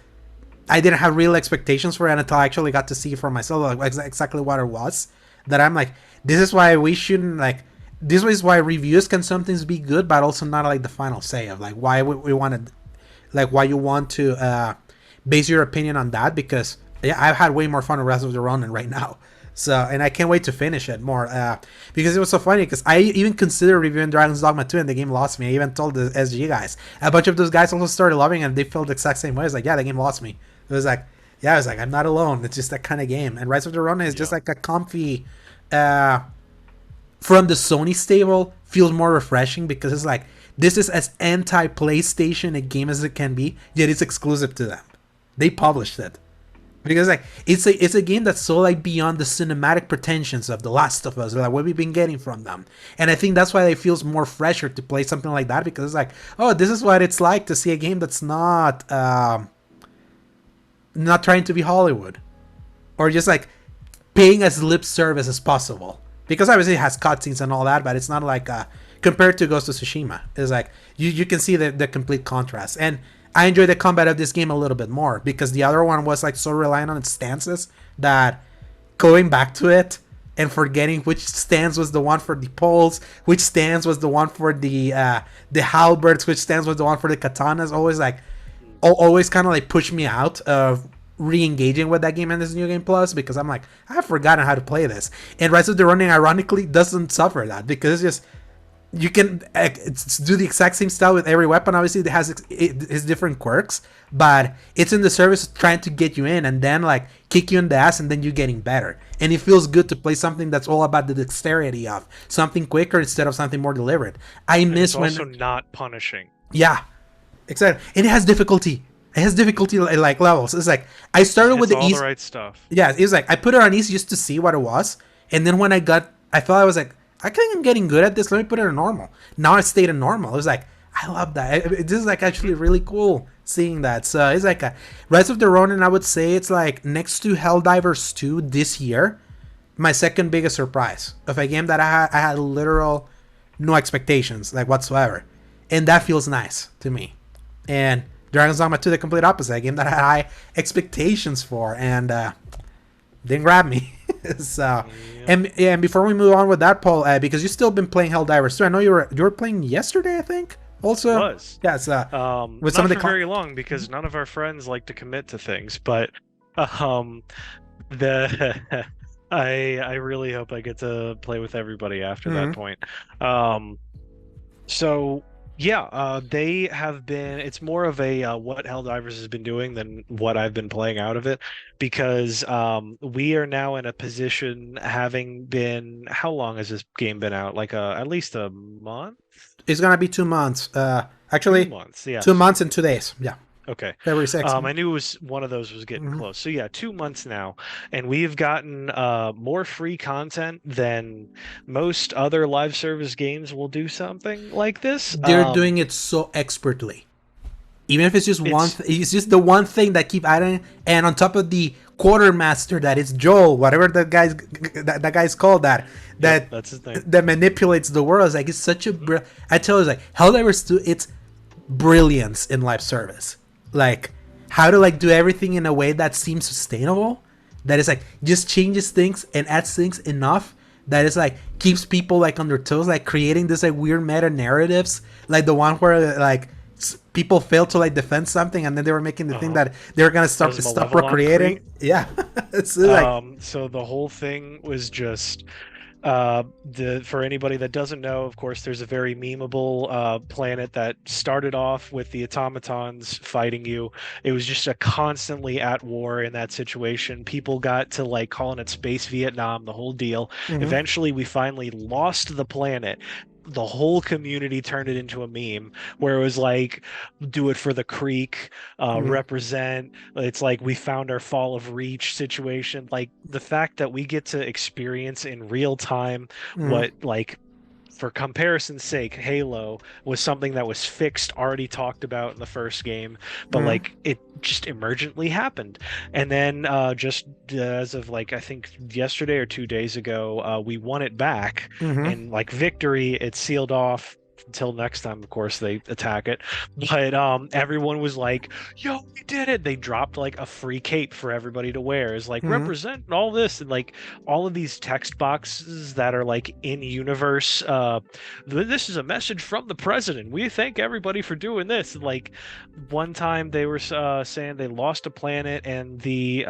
I didn't have real expectations for it until I actually got to see for myself like exactly what it was. That I'm like, this is why we shouldn't like. This is why reviews can sometimes be good, but also not like the final say of like why we want to, like why you want to base your opinion on that. Because yeah, I've had way more fun with Rise of the Ronin right now. So, and I can't wait to finish it more because it was so funny. Because I even considered reviewing Dragon's Dogma 2 and the game lost me. I even told the SG guys. A bunch of those guys also started loving it and they felt the exact same way. It's like, yeah, the game lost me. It was like, yeah, I was like, I'm not alone. It's just that kind of game. And Rise of the Ronin is just like a comfy, from the Sony stable, feels more refreshing because it's like, this is as anti-PlayStation a game as it can be, yet it's exclusive to them. They published it. Because like it's a game that's so like beyond the cinematic pretensions of The Last of Us, like what we've been getting from them, and I think that's why it feels more fresher to play something like that because it's like, oh, this is what it's like to see a game that's not trying to be Hollywood, or just like paying as lip service as possible. Because obviously it has cutscenes and all that, but it's not like compared to Ghost of Tsushima, it's like you can see the complete contrast. And I enjoy the combat of this game a little bit more because the other one was like so reliant on its stances that going back to it and forgetting which stance was the one for the poles, which stance was the one for the halberds, which stance was the one for the katanas, always kind of like push me out of re-engaging with that game in this new game plus because I'm like, I've forgotten how to play this. And Rise of the Ronin ironically doesn't suffer that because it's just you can do the exact same style with every weapon. Obviously, it has its different quirks, but it's in the service of trying to get you in and then like kick you in the ass and then you getting better. And it feels good to play something that's all about the dexterity of something quicker instead of something more deliberate. I miss when also not punishing. Yeah, exactly. And it has difficulty. It has difficulty like levels. It's like I started with the all easy. The right stuff. Yeah, it was like I put it on easy just to see what it was, and then when I thought I was like, I think I'm getting good at this. Let me put it in normal. Now I stayed in normal. It was like, I love that. This is like actually really cool seeing that. So it's like a Rise of the Ronin. I would say it's like next to Helldivers 2 this year, my second biggest surprise of a game that I had literal no expectations like whatsoever, and that feels nice to me. And Dragon's Dogma 2, the complete opposite, a game that I had high expectations for and didn't grab me. So, yeah. And before we move on with that, Paul, because you've still been playing Helldivers 2, I know you were playing yesterday, I think. Also, it was. Yeah, it's with some of the very long because none of our friends like to commit to things, but the I really hope I get to play with everybody after that point. So yeah, they have been. It's more of a what Helldivers has been doing than what I've been playing out of it, because we are now in a position, having been. How long has this game been out? Like at least a month. It's gonna be 2 months. Actually, 2 months. Yeah, 2 months and 2 days. Yeah. Okay. February 6th. I knew it was one of those was getting close. So yeah, 2 months now, and we've gotten more free content than most other live service games will do something like this. They're doing it so expertly. Even if it's just it's just the one thing that keep adding, and on top of the quartermaster that is Joel, whatever that guy's called, that's his name, that manipulates the world. It's like it's such a I tell you, it's like Helldivers 2, it's brilliance in live service. Like how to like do everything in a way that seems sustainable, that is like just changes things and adds things enough that is like keeps people like on their toes, like creating this like weird meta narratives, like the one where like people failed to like defend something and then they were making the thing that they were gonna stop procreating. Yeah. So the whole thing was just for anybody that doesn't know, of course, there's a very memeable planet that started off with the automatons fighting you. It was just a constantly at war in that situation. People got to like calling it Space Vietnam, the whole deal. Eventually, we finally lost the planet. The whole community turned it into a meme where it was like, do it for the creek, represent. It's like we found our fall of reach situation. Like the fact that we get to experience in real time what, like, for comparison's sake, Halo was something that was fixed, already talked about in the first game, but like it just emergently happened. And then just as of like I think yesterday or 2 days ago, we won it back, and like victory, it sealed off until next time, of course, they attack it. But everyone was like, "Yo, we did it!" They dropped like a free cape for everybody to wear. Is like Mm-hmm. represent all this, and like all of these text boxes that are like in universe. This is a message from the president. We thank everybody for doing this. And, like one time they were saying they lost a planet and the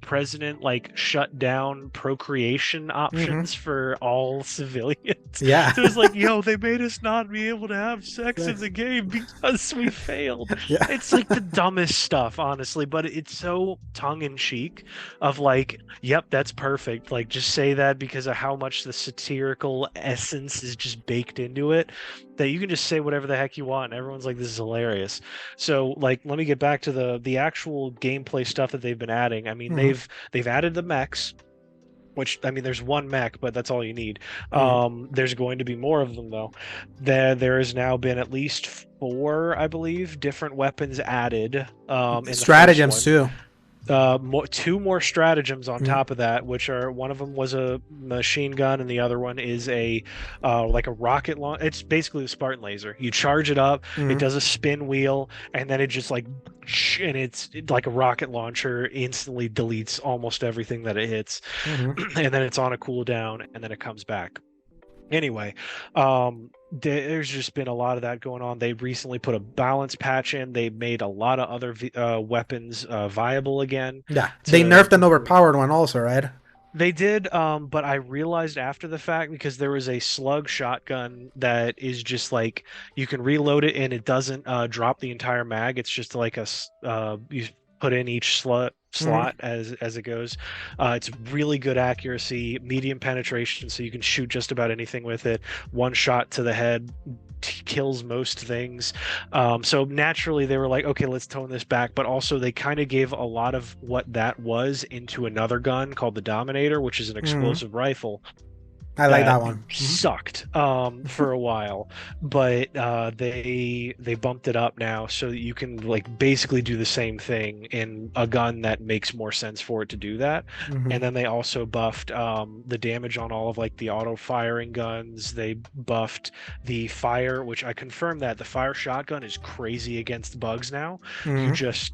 president like shut down procreation Mm-hmm. options for all civilians. Yeah. So it's like, yo, they made us not be able to have sex in Sex. the game because we failed. Yeah. It's like the dumbest stuff, honestly, but it's so tongue in cheek of like, yep, that's perfect. Like just say that because of how much the satirical essence is just baked into it, that you can just say whatever the heck you want and everyone's like, this is hilarious. So like let me get back to the actual gameplay stuff that they've been adding. I mean, Mm-hmm. they've added the mechs, which I mean there's one mech, but that's all you need. Mm-hmm. There's going to be more of them though. There has now been at least four, I believe, different weapons added in the first Stratagems one. too. Two more stratagems on Mm-hmm. top of that, which are one of them was a machine gun and the other one is a like a rocket launch. It's basically the Spartan laser. You charge it up, it Mm-hmm. does a spin wheel, and then it just like and it's like a rocket launcher, instantly deletes almost everything that it hits. Mm-hmm. And then it's on a cooldown and then it comes back. Anyway, there's just been a lot of that going on. They recently put a balance patch in. They made a lot of other weapons viable again. Yeah. They nerfed an Improve. overpowered one also, right? They did, but I realized after the fact because there was a slug shotgun that is just like you can reload it and it doesn't drop the entire mag. It's just like you put in each Mm-hmm. slot as it goes. It's really good accuracy, medium penetration, so you can shoot just about anything with it. One shot to the head kills most things. So naturally they were like, okay, let's tone this back. But also they kind of gave a lot of what that was into another gun called the Dominator, which is an Mm-hmm. explosive rifle I like that that one. Mm-hmm. sucked for a while, but they bumped it up now so that you can like basically do the same thing in a gun that makes more sense for it to do that. Mm-hmm. And then they also buffed the damage on all of like the auto firing guns. They buffed the fire, which I confirmed that the fire shotgun is crazy against bugs now. You Mm-hmm. just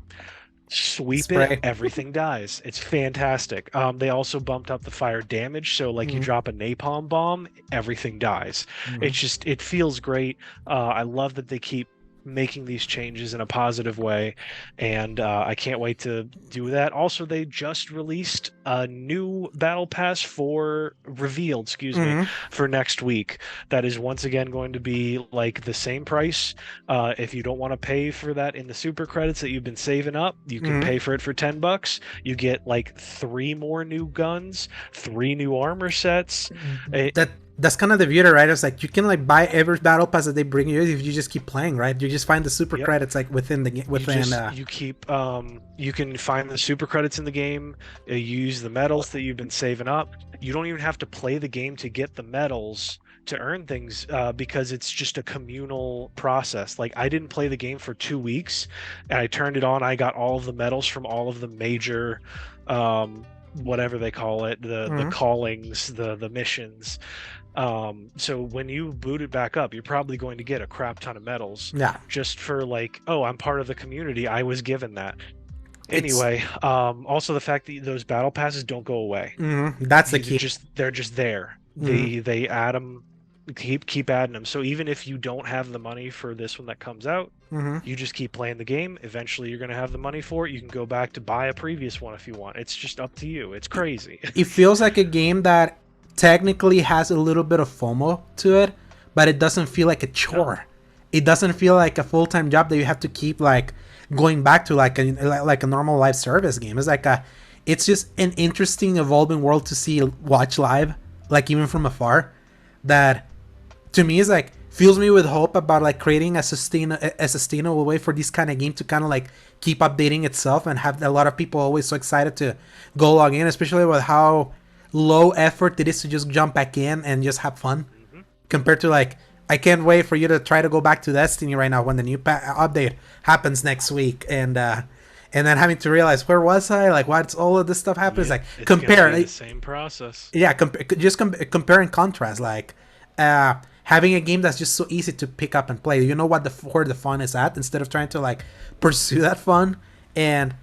sweep it, Spray. everything dies. It's fantastic. They also bumped up the fire damage, so like you Mm-hmm. drop a napalm bomb, everything dies. Mm-hmm. It's just it feels great. I love that they keep making these changes in a positive way, and I can't wait to do that. Also, they just released a new battle pass for revealed, excuse me, Mm-hmm. for next week. That is once again going to be like the same price. If you don't want to pay for that in the super credits that you've been saving up, you can Mm-hmm. pay for it for $10. You get like 3 more new guns, 3 new armor sets. That's kind of the beauty, right? It's like you can like buy every battle pass that they bring you if you just keep playing, right? You just find the super Yep. credits like within the game. Within You keep you can find the super credits in the game, you use the medals that you've been saving up. You don't even have to play the game to get the medals to earn things because it's just a communal process. Like I didn't play the game for 2 weeks and I turned it on, I got all of the medals from all of the major whatever they call it, the Mhm. callings, the missions. So when you boot it back up, you're probably going to get a crap ton of medals Yeah, just for like, oh, I'm part of the community. I was given that. it's Anyway, also the fact that those battle passes don't go away. that's the key. They're just there. Mhm. They add them, keep adding them. So even if you don't have the money for this one that comes out, Mhm. you just keep playing the game. Eventually, you're going to have the money for it. You can go back to buy a previous one if you want. It's just up to you. It's crazy. It feels like a game that technically has a little bit of FOMO to it, but it doesn't feel like a chore. It doesn't feel like a full-time job that you have to keep like going back to like a normal live service game. It's just an interesting evolving world to see watch live, like even from afar. That to me is like fills me with hope about like creating a sustainable way for this kind of game to kind of like keep updating itself and have a lot of people always so excited to go log in, especially with how low effort it is to just jump back in and just have fun Mhm. compared to like I can't wait for you to try to go back to Destiny right now when the new update happens next week, and then having to realize where was I, like what's all of this stuff happens, like It's gonna compare be the same process. yeah, compare and contrast. Like, having a game that's just so easy to pick up and play. You know what where the fun is at, instead of trying to like pursue that fun. And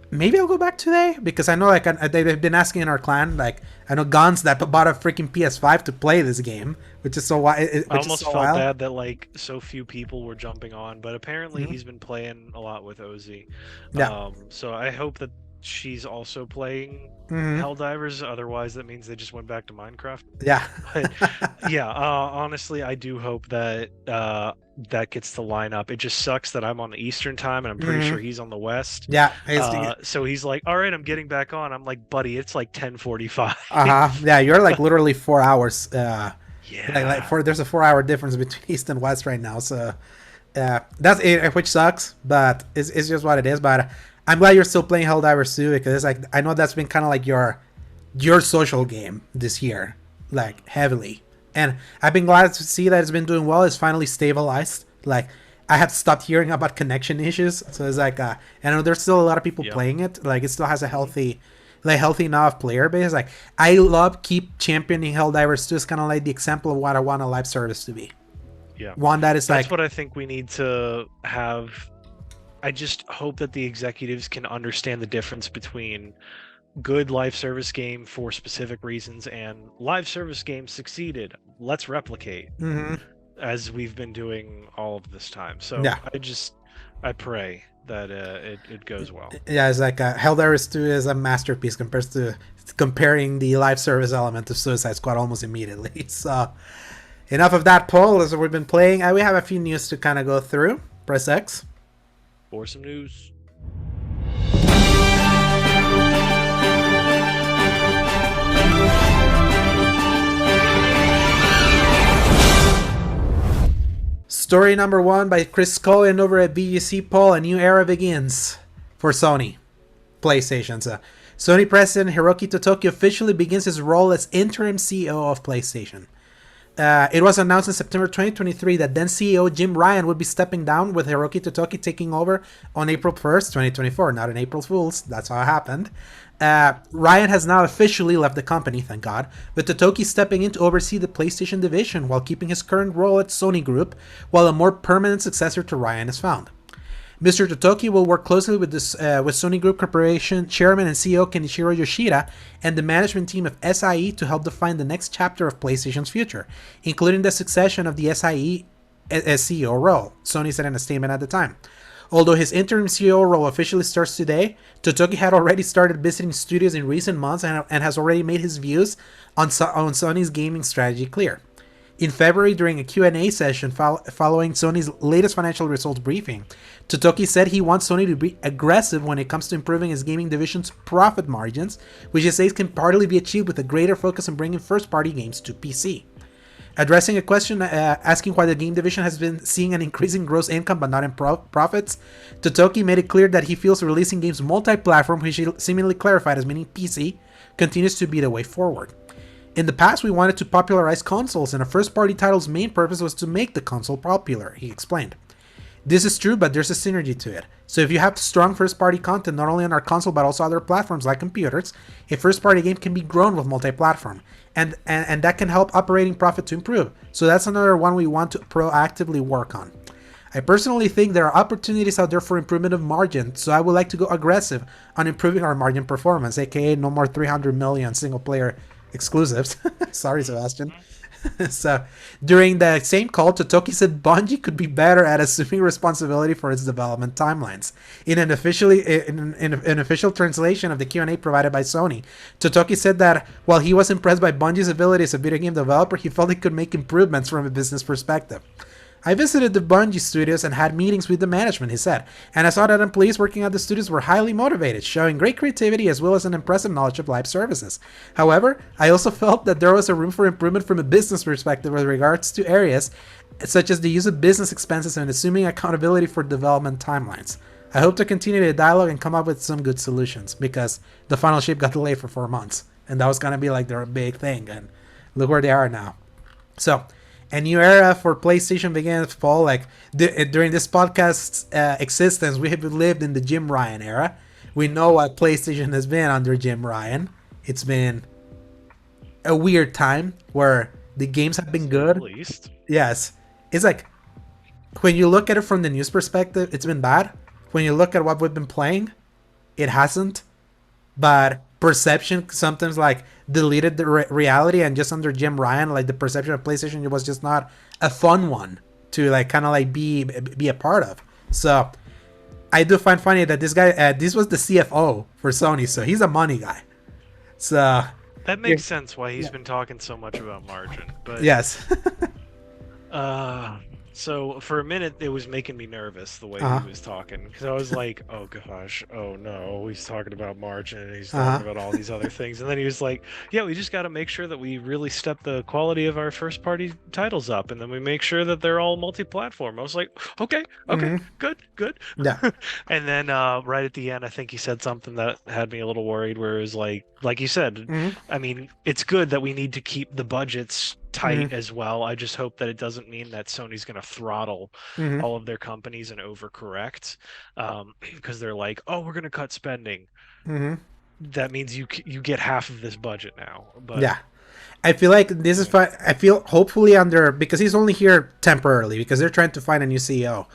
maybe I'll go back today, because I know like they've been asking in our clan, like I know Gons that bought a freaking PS5 to play this game, which is so wild. I almost felt bad that like so few people were jumping on, but apparently he's been playing a lot with Ozzy. Yeah. So I hope that she's also playing Helldivers. Otherwise, that means they just went back to Minecraft. Yeah. But yeah, honestly, I do hope that that gets to line up. It just sucks that I'm on the Eastern time and I'm pretty sure he's on the West. Yeah. So he's like, all right, I'm getting back on. I'm like, buddy, it's like 10:45. Yeah, you're like literally 4 hours. Yeah. There's a 4 hour difference between East and West right now. So that's it, which sucks, but it's just what it is. But I'm glad you're still playing Helldivers 2, because it's like, I know that's been kind of like your social game this year, like heavily. And I've been glad to see that it's been doing well. It's finally stabilized. Like, I have stopped hearing about connection issues. So it's like, I know there's still a lot of people playing it. Like, it still has a healthy enough player base. Like, I keep championing Helldivers 2. It's kind of like the example of what I want a live service to be. Yeah. One that is That's what I think we need to have. I just hope that the executives can understand the difference between good live service game for specific reasons and live service game succeeded, let's replicate, as we've been doing all of this time. So yeah. I pray that it goes well. Yeah, it's like Helldivers 2 is a masterpiece comparing the live service element of Suicide Squad almost immediately. So enough of that, Paul. As we've been playing, we have a few news to kind of go through. Press X for some news. Story number 1 by Chris Cohen over at BGC. Paul, a new era begins for Sony PlayStation. So, Sony President Hiroki Totoki officially begins his role as interim CEO of PlayStation. It was announced in September 2023 that then CEO Jim Ryan would be stepping down, with Hiroki Totoki taking over on April 1st, 2024. Not an April Fool's, that's how it happened. Ryan has now officially left the company, thank God, with Totoki stepping in to oversee the PlayStation division while keeping his current role at Sony Group, while a more permanent successor to Ryan is found. Mr. Totoki will work closely with Sony Group Corporation Chairman and CEO Kenichiro Yoshida and the management team of SIE to help define the next chapter of PlayStation's future, including the succession of the SIE as CEO role, Sony said in a statement at the time. Although his interim CEO role officially starts today, Totoki had already started visiting studios in recent months and has already made his views on Sony's gaming strategy clear. In February, during a Q&A session following Sony's latest financial results briefing, Totoki said he wants Sony to be aggressive when it comes to improving his gaming division's profit margins, which he says can partly be achieved with a greater focus on bringing first-party games to PC. Addressing a question asking why the game division has been seeing an increasing gross income but not in profits, Totoki made it clear that he feels releasing games multi-platform, which he seemingly clarified as meaning PC, continues to be the way forward. In the past, we wanted to popularize consoles, and a first-party title's main purpose was to make the console popular, he explained. This is true, but there's a synergy to it. So if you have strong first-party content not only on our console but also other platforms like computers, a first-party game can be grown with multi-platform, and that can help operating profit to improve. So that's another one we want to proactively work on. I personally think there are opportunities out there for improvement of margin, so I would like to go aggressive on improving our margin performance, aka no more 300 million single-player exclusives. Sorry, Sebastian. So, during the same call, Totoki said Bungie could be better at assuming responsibility for its development timelines. In an official translation of the Q&A provided by Sony, Totoki said that while he was impressed by Bungie's ability as a video game developer, he felt it could make improvements from a business perspective. I visited the Bungie studios and had meetings with the management, he said, and I saw that employees working at the studios were highly motivated, showing great creativity as well as an impressive knowledge of live services. However, I also felt that there was a room for improvement from a business perspective with regards to areas such as the use of business expenses and assuming accountability for development timelines. I hope to continue the dialogue and come up with some good solutions, because the final ship got delayed for 4 months, and that was going to be like their big thing, and look where they are now. So, a new era for PlayStation begins, Paul. Like, during this podcast's existence, we have lived in the Jim Ryan era. We know what PlayStation has been under Jim Ryan. It's been a weird time where The games have To been say the good. least. Yes. It's like, when you look at it from the news perspective, it's been bad. When you look at what we've been playing, it hasn't. But perception sometimes like deleted the reality, and just under Jim Ryan, like the perception of PlayStation was just not a fun one to like kind of like be a part of. So I do find funny that this guy, this was the CFO for Sony, so he's a money guy. So That yeah, makes sense why he's yeah. been talking so much about margin. But Yes. uh so for a minute it was making me nervous the way Uh he huh. was talking because I was like, "Oh gosh, oh no, he's talking about margin and he's Uh talking huh. about all these other things." And then he was like, "Yeah, we just got to make sure that we really step the quality of our first party titles up and then we make sure that they're all multi-platform." I was like, "Okay, okay, Mm-hmm. good, good." Yeah. And then right at the end I think he said something that had me a little worried where it was like you said, Mm-hmm. I mean, it's good that we need to keep the budgets tight Mm-hmm. as well. I just hope that it doesn't mean that Sony's going to throttle Mm-hmm. all of their companies and overcorrect because they're like, oh, we're going to cut spending. Mm-hmm. That means you get half of this budget now. But Yeah. I feel like this is yeah, fine. I feel hopefully under, because he's only here temporarily because they're trying to find a new CEO.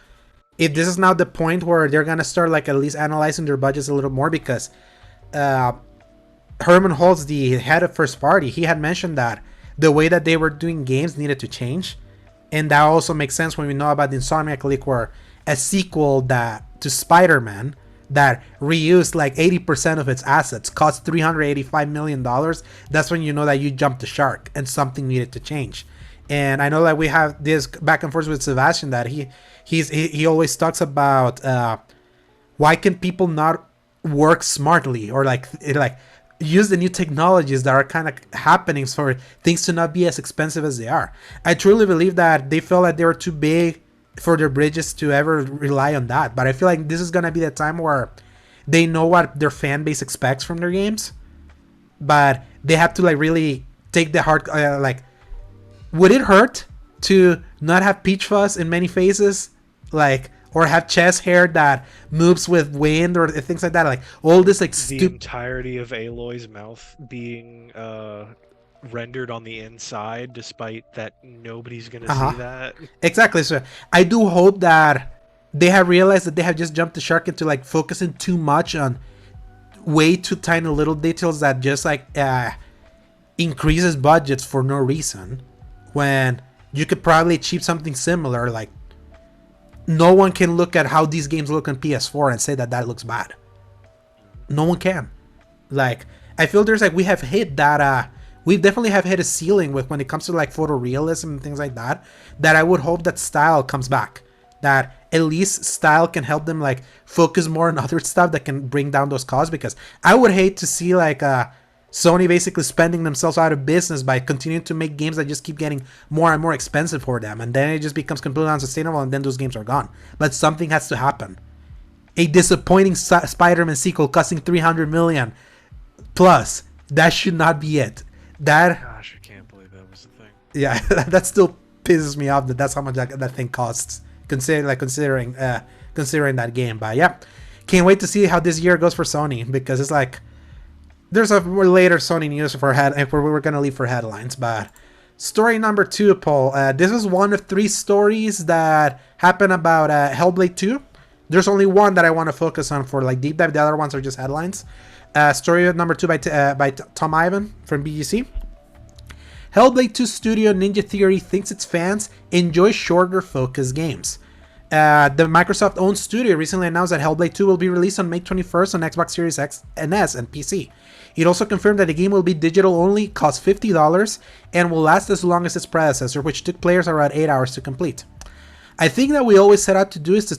If this is now the point where they're gonna start like at least analyzing their budgets a little more, because uh, Herman Holtz, the head of first party, he had mentioned that the way that they were doing games needed to change, and that also makes sense when we know about the Insomniac leak, where a sequel that to Spider-Man that reused like 80% of its assets cost $385 million. That's when you know that you jumped the shark and something needed to change. And I know that we have this back and forth with Sebastian that he always talks about why can people not work smartly, or like use the new technologies that are kind of happening for things to not be as expensive as they are. I truly believe that they felt that they were too big for their bridges to ever rely on that, but I feel like this is gonna be the time where they know what their fan base expects from their games, but they have to like really take the hard like, would it hurt to not have peach fuzz in many phases, like, or have chest hair that moves with wind or things like that, like all this like the stupid. entirety of Aloy's mouth being rendered on the inside, despite that nobody's going to see Uh-huh. that. Exactly. So I do hope that they have realized that they have just jumped the shark into like focusing too much on way too tiny little details that just like increases budgets for no reason, when you could probably achieve something similar. Like, no one can look at how these games look on PS4 and say that that looks bad. No one can. Like, I feel there's like, we have hit that we definitely have hit a ceiling with when it comes to like photorealism and things like that, that I would hope that style comes back, that at least style can help them like focus more on other stuff that can bring down those costs, because I would hate to see like Sony basically spending themselves out of business by continuing to make games that just keep getting more and more expensive for them, and then it just becomes completely unsustainable, and then those games are gone. But something has to happen. A disappointing Spider-Man sequel costing 300 million plus, that should not be it. That, Gosh, I can't believe that was the thing. yeah, that still pisses me off that that's how much that thing costs, considering that game. But yeah, can't wait to see how this year goes for Sony, because it's like there's a later Sony news for if we're gonna leave for headlines. But story number 2, Paul. This is one of 3 stories that happen about Hellblade 2. There's only one that I want to focus on for like deep dive. The other ones are just headlines. Story number 2 by Tom Ivan from BGC. Hellblade 2 studio Ninja Theory thinks its fans enjoy shorter, focused games. The Microsoft-owned studio recently announced that Hellblade 2 will be released on May 21st on Xbox Series X and S and PC. It also confirmed that the game will be digital only, cost $50, and will last as long as its predecessor, which took players around 8 hours to complete. I think that we always set out to do is to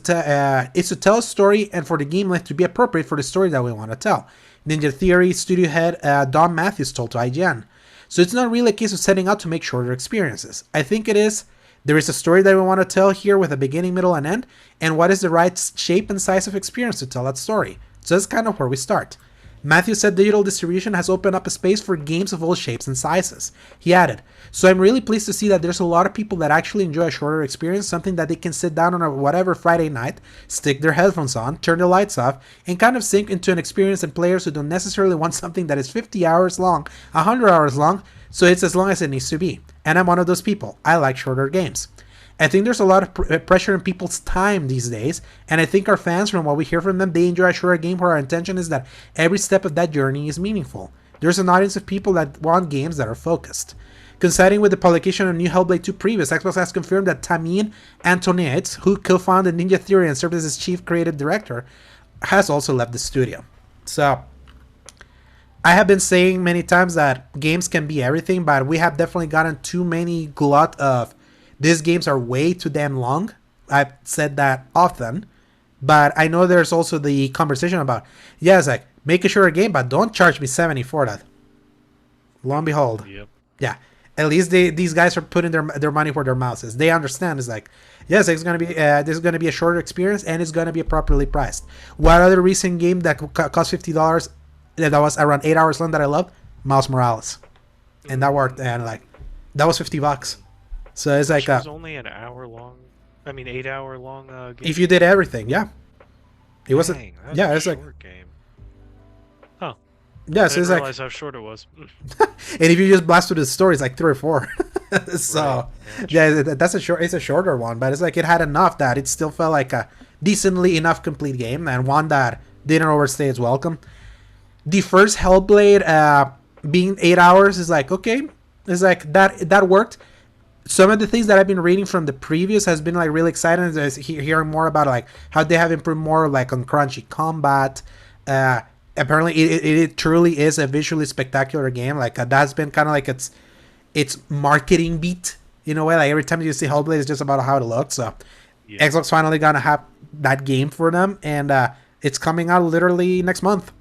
tell a story, and for the game length to be appropriate for the story that we want to tell. Ninja Theory studio head Don Matthews told to IGN. So it's not really a case of setting out to make shorter experiences. I think it is. There is a story that we want to tell here with a beginning, middle, and end, and what is the right shape and size of experience to tell that story. So that's kind of where we start. Matthew said digital distribution has opened up a space for games of all shapes and sizes. He added, so I'm really pleased to see that there's a lot of people that actually enjoy a shorter experience, something that they can sit down on a whatever Friday night, stick their headphones on, turn the lights off, and kind of sink into an experience, and players who don't necessarily want something that is 50 hours long, 100 hours long, so it's as long as it needs to be. And I'm one of those people. I like shorter games. I think there's a lot of pressure in people's time these days, and I think our fans, from what we hear from them, they enjoy a shorter game where our intention is that every step of that journey is meaningful. There's an audience of people that want games that are focused. Coinciding with the publication of new Hellblade 2 previews, Xbox has confirmed that Tamim Antoinette, who co-founded Ninja Theory and served as its chief creative director, has also left the studio. So, I have been saying many times that games can be everything, but we have definitely gotten too many glut of these games are way too damn long. I've said that often, but I know there's also the conversation about, yeah, it's like, make a shorter game, but don't charge me $70 for that. Lo and behold. Yep. Yeah. At least these guys are putting their money where their mouth is. They understand. It's like, yes, it's gonna be this is gonna be a shorter experience, and it's gonna be properly priced. What other recent game that cost $50 that was around 8 hours long that I loved? Miles Morales, and that worked. And like, that was $50. So it's like it was only an hour long. I mean, 8 hour long game. If you did everything, yeah. It wasn't. Dang, Yeah, it's it's a short game. Yeah, I so didn't it's like, realize how short it was. and if you just blast through the story, it's like 3 or 4. So Right. yeah, that's it's a shorter one, but it's like it had enough that it still felt like a decently enough complete game, and one that didn't overstay its welcome. The first Hellblade being 8 hours is like, okay, it's like that worked. Some of the things that I've been reading from the previews has been like really exciting. Is hearing more about like how they have improved more like on crunchy combat. Apparently it truly is a visually spectacular game. Like that's been kind of like its marketing beat in a way. Like every time you see Hellblade, it's just about how it looks. So Yeah. Xbox finally gonna have that game for them, and it's coming out literally next month.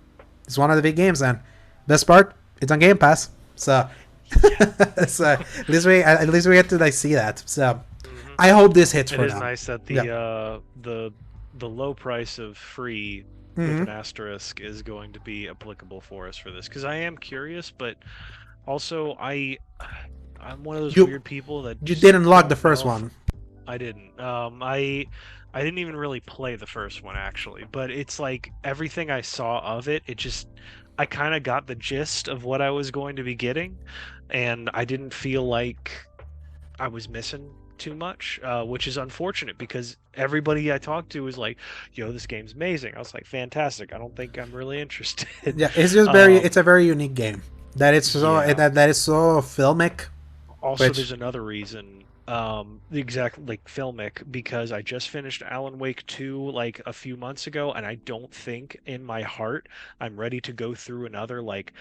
It's one of the big games, and best part, it's on Game Pass. So, so at least we get to like see that. So Mhm. I hope this hits It for is them. nice that the low price of free with Mhm. an asterisk is going to be applicable for us for this, because I am curious, but also I'm one of those You- weird people that You just didn't log the don't first know if- one. I didn't. I didn't even really play the first one actually, but it's like everything I saw of it, I kind of got the gist of what I was going to be getting, and I didn't feel like I was missing too much, which is unfortunate because everybody I talked to was like, "Yo, this game's amazing." I was like, "Fantastic." I don't think I'm really interested. Yeah, it's just very. Um, It's a very unique game. That it's so Yeah. that is so filmic. Also, Which- there's another reason, the exact like filmic, because I just finished Alan Wake 2 like a few months ago, and I don't think in my heart I'm ready to go through another like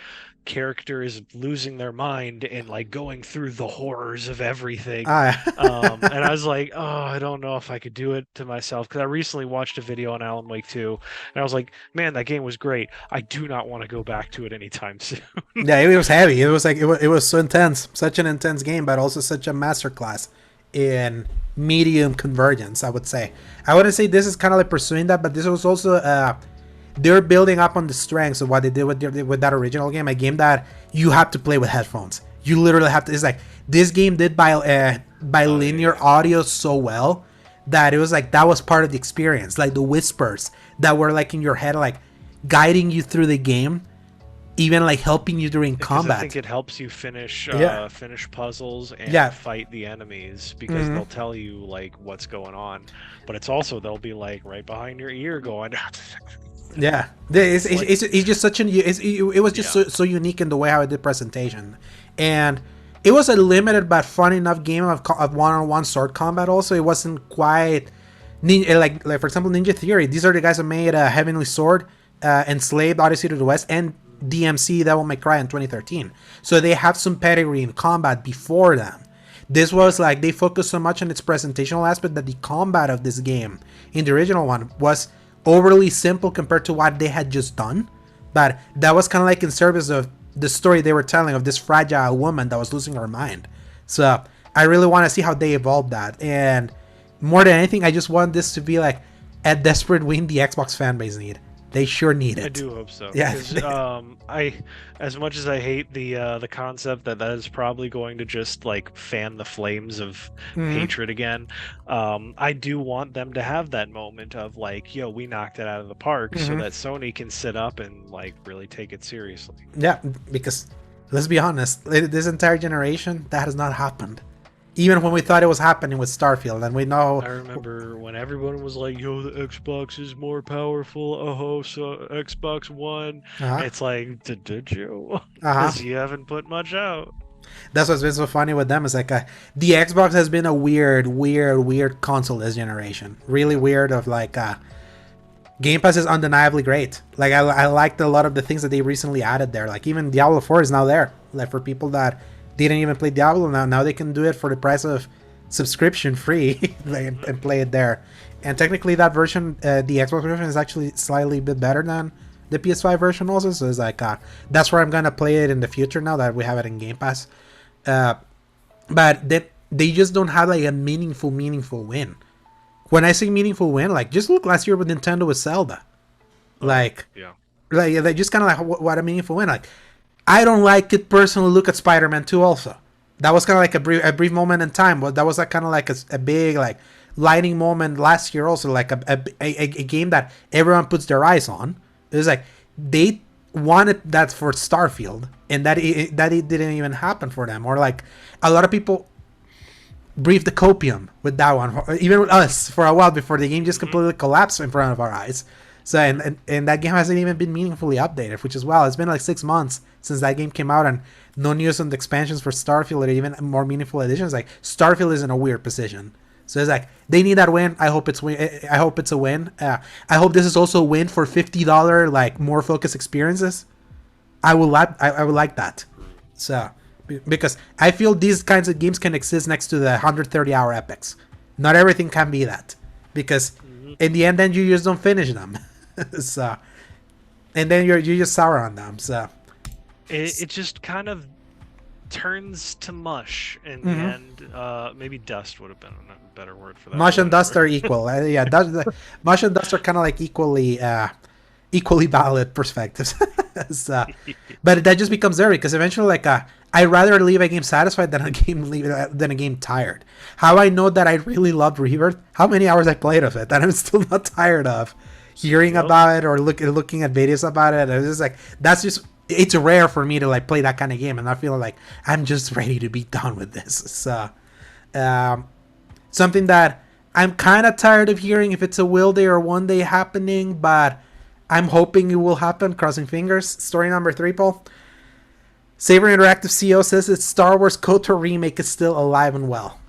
characters losing their mind and like going through the horrors of everything. And I was like, oh, I don't know if I could do it to myself, because I recently watched a video on Alan Wake 2, and I was like, man, that game was great. I do not want to go back to it anytime soon. Yeah, it was heavy. It was like it was so intense, such an intense game, but also such a masterclass in medium convergence. I would say. I wouldn't say this is kind of like pursuing that, but this was also they're building up on the strengths of what they did with that original game. A game that you have to play with headphones. You literally have to. It's like this game did by linear audio so well that it was like that was part of the experience. Like the whispers that were like in your head, like guiding you through the game, even like helping you during Because combat. I think it helps you finish finish puzzles and Yeah. fight the enemies, because they'll tell you like what's going on, but it's also they'll be like right behind your ear going. Yeah, it's just such an it was just Yeah. so unique in the way how it did presentation, and it was a limited but fun enough game of one-on-one sword combat. Also, it wasn't quite like for example Ninja Theory. These are the guys that made Heavenly Sword, Enslaved, Odyssey to the West, and DMC Devil May Cry in 2013. So they have some pedigree in combat before them. This was like they focused so much on its presentational aspect that the combat of this game in the original one was overly simple compared to what they had just done, but that was kind of like in service of the story they were telling of this fragile woman that was losing her mind. So I really want to see how they evolve that, and more than anything I just want this to be like a desperate win the Xbox fan base need. They sure need I it. do hope so. Yeah. Because as much as I hate the concept that is probably going to just like fan the flames of Mhm. hatred again, I do want them to have that moment of like, yo, we knocked it out of the park, so Mhm. that Sony can sit up and like really take it seriously. Yeah, because let's be honest, this entire generation that has not happened. Even when we thought it was happening with Starfield, and we know. I remember when everyone was like, "Yo, the Xbox is more powerful." Oh, so Xbox One. Uh-huh. It's like, did you? Uh-huh. Because you haven't put much out. That's what's been so funny with them. Is like the Xbox has been a weird console this generation. Really weird. Of like Game Pass is undeniably great. Like I liked a lot of the things that they recently added there. Like even Diablo 4 is now there. Like for people that didn't even play Diablo now they can do it for the price of subscription free and play it there. And technically that version, the Xbox version, is actually slightly bit better than the PS5 version also. So it's like that's where I'm gonna play it in the future now that we have it in Game Pass. But they just don't have like a meaningful win. When I say meaningful win, like just look last year with Nintendo with Zelda. Like, Yeah. like they just kind of like what a meaningful win. Like, I don't like it personally. Look at Spider-Man 2 also. That was kind of like a brief moment in time, but that was like kind of like a big like lightning moment last year also. Like a game that everyone puts their eyes on. It was like they wanted that for Starfield, and that it didn't even happen for them. Or like a lot of people breathed the copium with that one, even with us for a while before the game just completely collapsed in front of our eyes. So and that game hasn't even been meaningfully updated, which is wow. It's been like 6 months since that game came out, and no news on the expansions for Starfield or even more meaningful additions. Like Starfield is in a weird position. So it's like they need that win. I hope it's win. I hope it's a win. I hope this is also a win for $50 like more focused experiences. I would like that. So because I feel these kinds of games can exist next to the 130-hour epics. Not everything can be that, because in the end, then you just don't finish them. So, and then you're just sour on them. So It just kind of turns to mush in the end. Maybe dust would have been a better word for that. Mush and dust are equal. Yeah, mush and dust are kind of like equally valid perspectives. So, but that just becomes there because eventually, like, I'd rather leave a game satisfied than a game tired. How I know that I really loved Rebirth? How many hours I played of it that I'm still not tired of hearing about it or looking at videos about it. It's just like it's rare for me to like play that kind of game and not feel like I'm just ready to be done with this. So, something that I'm kind of tired of hearing if it's a will day or one day happening, but I'm hoping it will happen. Crossing fingers. Story number 3, Paul. Saber Interactive CEO says its Star Wars KOTOR remake is still alive and well.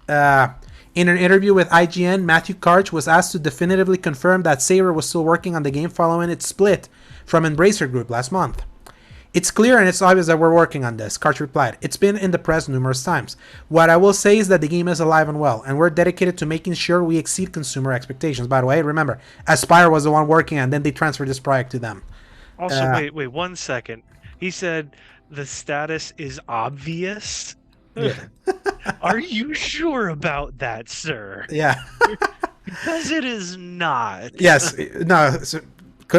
In an interview with IGN, Matthew Karch was asked to definitively confirm that Saber was still working on the game following its split from Embracer Group last month. It's clear and it's obvious that we're working on this, Karch replied. It's been in the press numerous times. What I will say is that the game is alive and well, and we're dedicated to making sure we exceed consumer expectations. By the way, remember, Aspire was the one working and then they transferred this project to them. Also, wait 1 second. He said the status is obvious? Yeah. Are you sure about that, sir? Yeah. Because it is not. Yes. No.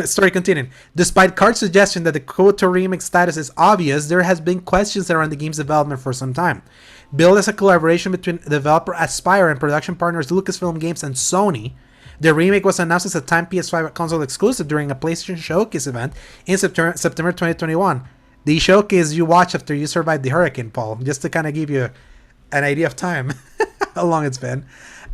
Story continuing. Despite Karch's suggestion that the KOTOR remake status is obvious, there has been questions around the game's development for some time. Billed as a collaboration between developer Aspire and production partners Lucasfilm Games and Sony, the remake was announced as a timed PS5 console exclusive during a PlayStation Showcase event in September 2021. The showcase you watched after you survived the hurricane, Paul, just to kind of give you an idea of time, how long it's been.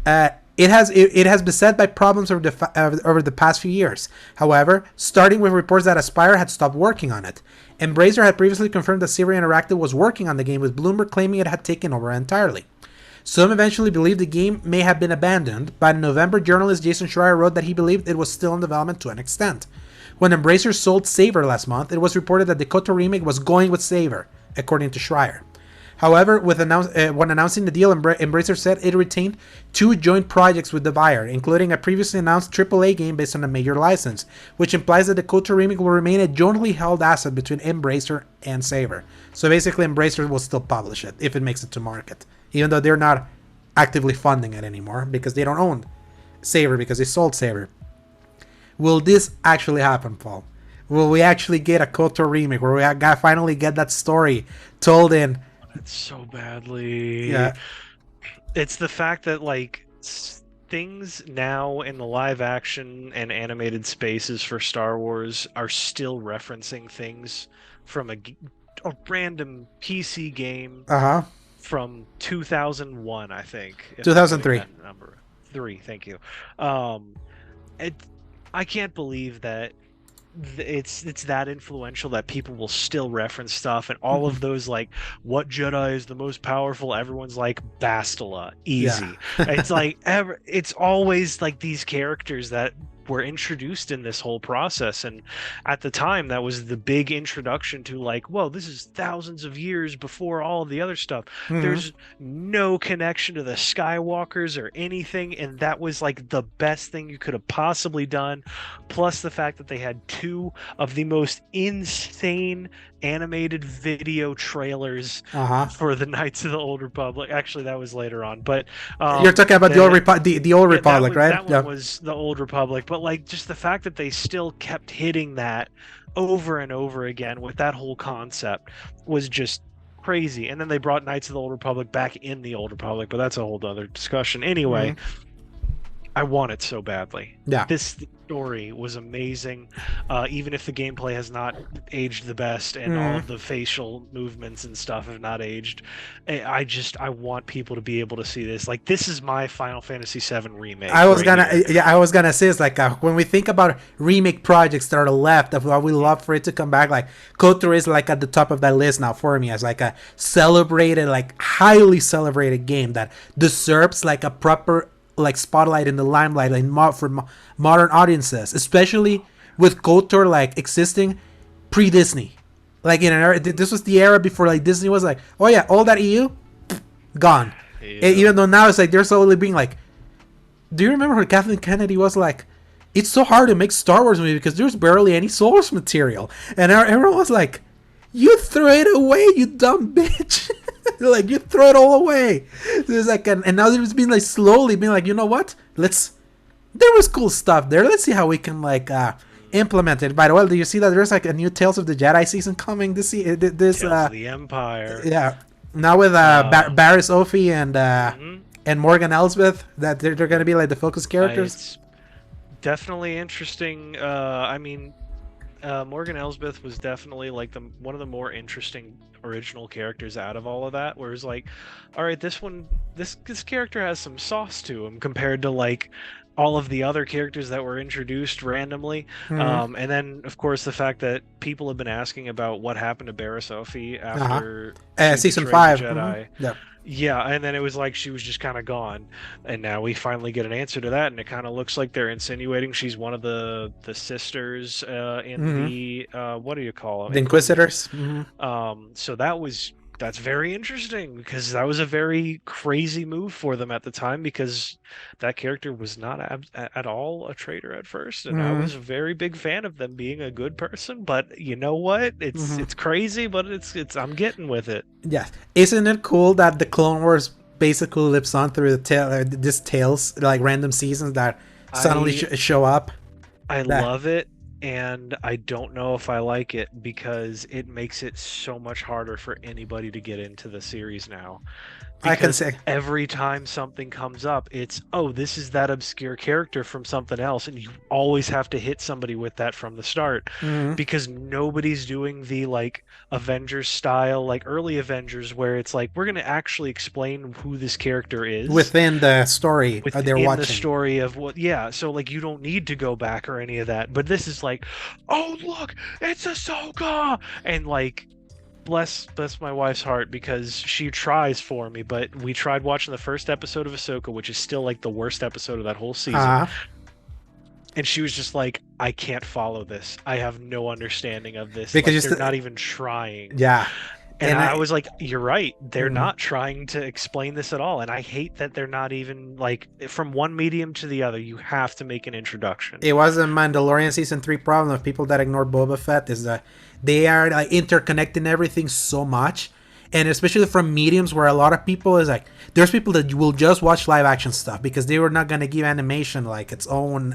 It has beset by problems over the past few years. However, starting with reports that Aspire had stopped working on it. Embracer had previously confirmed that Saber Interactive was working on the game, with Bloomberg claiming it had taken over entirely. Some eventually believed the game may have been abandoned, but in November, journalist Jason Schreier wrote that he believed it was still in development to an extent. When Embracer sold Saber last month, it was reported that the KOTOR remake was going with Saber, according to Schreier. However, when announcing the deal, Embracer said it retained 2 joint projects with the buyer, including a previously announced AAA game based on a major license, which implies that the KOTOR remake will remain a jointly held asset between Embracer and Saber. So basically, Embracer will still publish it if it makes it to market, even though they're not actively funding it anymore because they don't own Saber because they sold Saber. will this actually happen, Paul? Will we actually get a KOTOR remake where we finally get that story told in? It's so badly. Yeah. It's the fact that like things now in the live action and animated spaces for Star Wars are still referencing things from a random PC game Uh huh. from 2001, I think, if I'm getting 2003. that number. 3, thank you. Um, it, I can't believe that it's that influential that people will still reference stuff, and all of those like, what Jedi is the most powerful? Everyone's like Bastila, Yeah. easy. It's like it's always like these characters that were introduced in this whole process, and at the time that was the big introduction to like, whoa, this is thousands of years before all of the other stuff. Hmm. There's no connection to the Skywalkers or anything, and that was like the best thing you could have possibly done. Plus the fact that they had two of the most insane animated video trailers Uh huh. for the Knights of the Old Republic. Actually, that was later on, but You're talking about the old yeah, Republic, right? that one was the Old Republic. But like, just the fact that they still kept hitting that over and over again with that whole concept was just crazy. And then they brought Knights of the Old Republic back in the Old Republic, but that's a whole other discussion. Anyway, I want it so badly. Yeah. This story was amazing, even if the gameplay has not aged the best and all of the facial movements and stuff have not aged. I want people to be able to see this. Like, this is my Final Fantasy VII remake. I was right here. I was gonna say, it's like when we think about remake projects that are left of what we love for it to come back, like KOTOR is like at the top of that list now for me as like a celebrated, like highly celebrated game that deserves like a proper like spotlight in the limelight, like for modern audiences, especially with KOTOR like existing pre-Disney. Like in an era, this was the era before like Disney was like, oh yeah, all that EU gone. Yeah. Even though now it's like they're slowly being like, do you remember when Kathleen Kennedy was like, it's so hard to make Star Wars movie because there's barely any source material, and everyone was like, you threw it away, you dumb bitch. Like, you throw it all away. There's like and now there's been like slowly being like, you know what, there was cool stuff there, let's see how we can like implement it. By the way, do you see that there's like a new Tales of the Jedi season coming this Tales of the Empire? Yeah, now with Barriss Offee and Morgan Elsbeth, that they're going to be like the focus characters. It's definitely interesting. I mean, Morgan Elsbeth was definitely like one of the more interesting original characters out of all of that. Whereas like, all right, this character has some sauce to him compared to like all of the other characters that were introduced randomly. And then of course the fact that people have been asking about what happened to Barriss Offee after season 5. Jedi. Yeah. Yeah, and then it was like she was just kind of gone, and now we finally get an answer to that, and it kind of looks like they're insinuating she's one of the sisters in the what do you call them? The Inquisitors. So that's very interesting because that was a very crazy move for them at the time because that character was not at all a traitor at first, and I was a very big fan of them being a good person. But you know what? It's crazy, but it's I'm getting with it. Yes, isn't it cool that the Clone Wars basically lives on through this tales, like random seasons that suddenly show up? I love it. And I don't know if I like it because it makes it so much harder for anybody to get into the series now. Because I can say every time something comes up, it's, oh, this is that obscure character from something else, and you always have to hit somebody with that from the start because nobody's doing the like Avengers style, like early Avengers, where it's like we're going to actually explain who this character is within the story they're watching. The story of what, yeah. So like you don't need to go back or any of that. But this is like, oh look, it's Ahsoka, and like. Bless my wife's heart because she tries for me, but we tried watching the first episode of Ahsoka, which is still like the worst episode of that whole season. And she was just like, I can't follow this. I have no understanding of this. Because like, they're not even trying. Yeah. And I was like, you're right. They're not trying to explain this at all. And I hate that they're not even like from one medium to the other. You have to make an introduction. It was a Mandalorian season 3 problem of people that ignore Boba Fett is that they are like interconnecting everything so much. And especially from mediums where a lot of people is like, there's people that will just watch live action stuff because they were not going to give animation like its own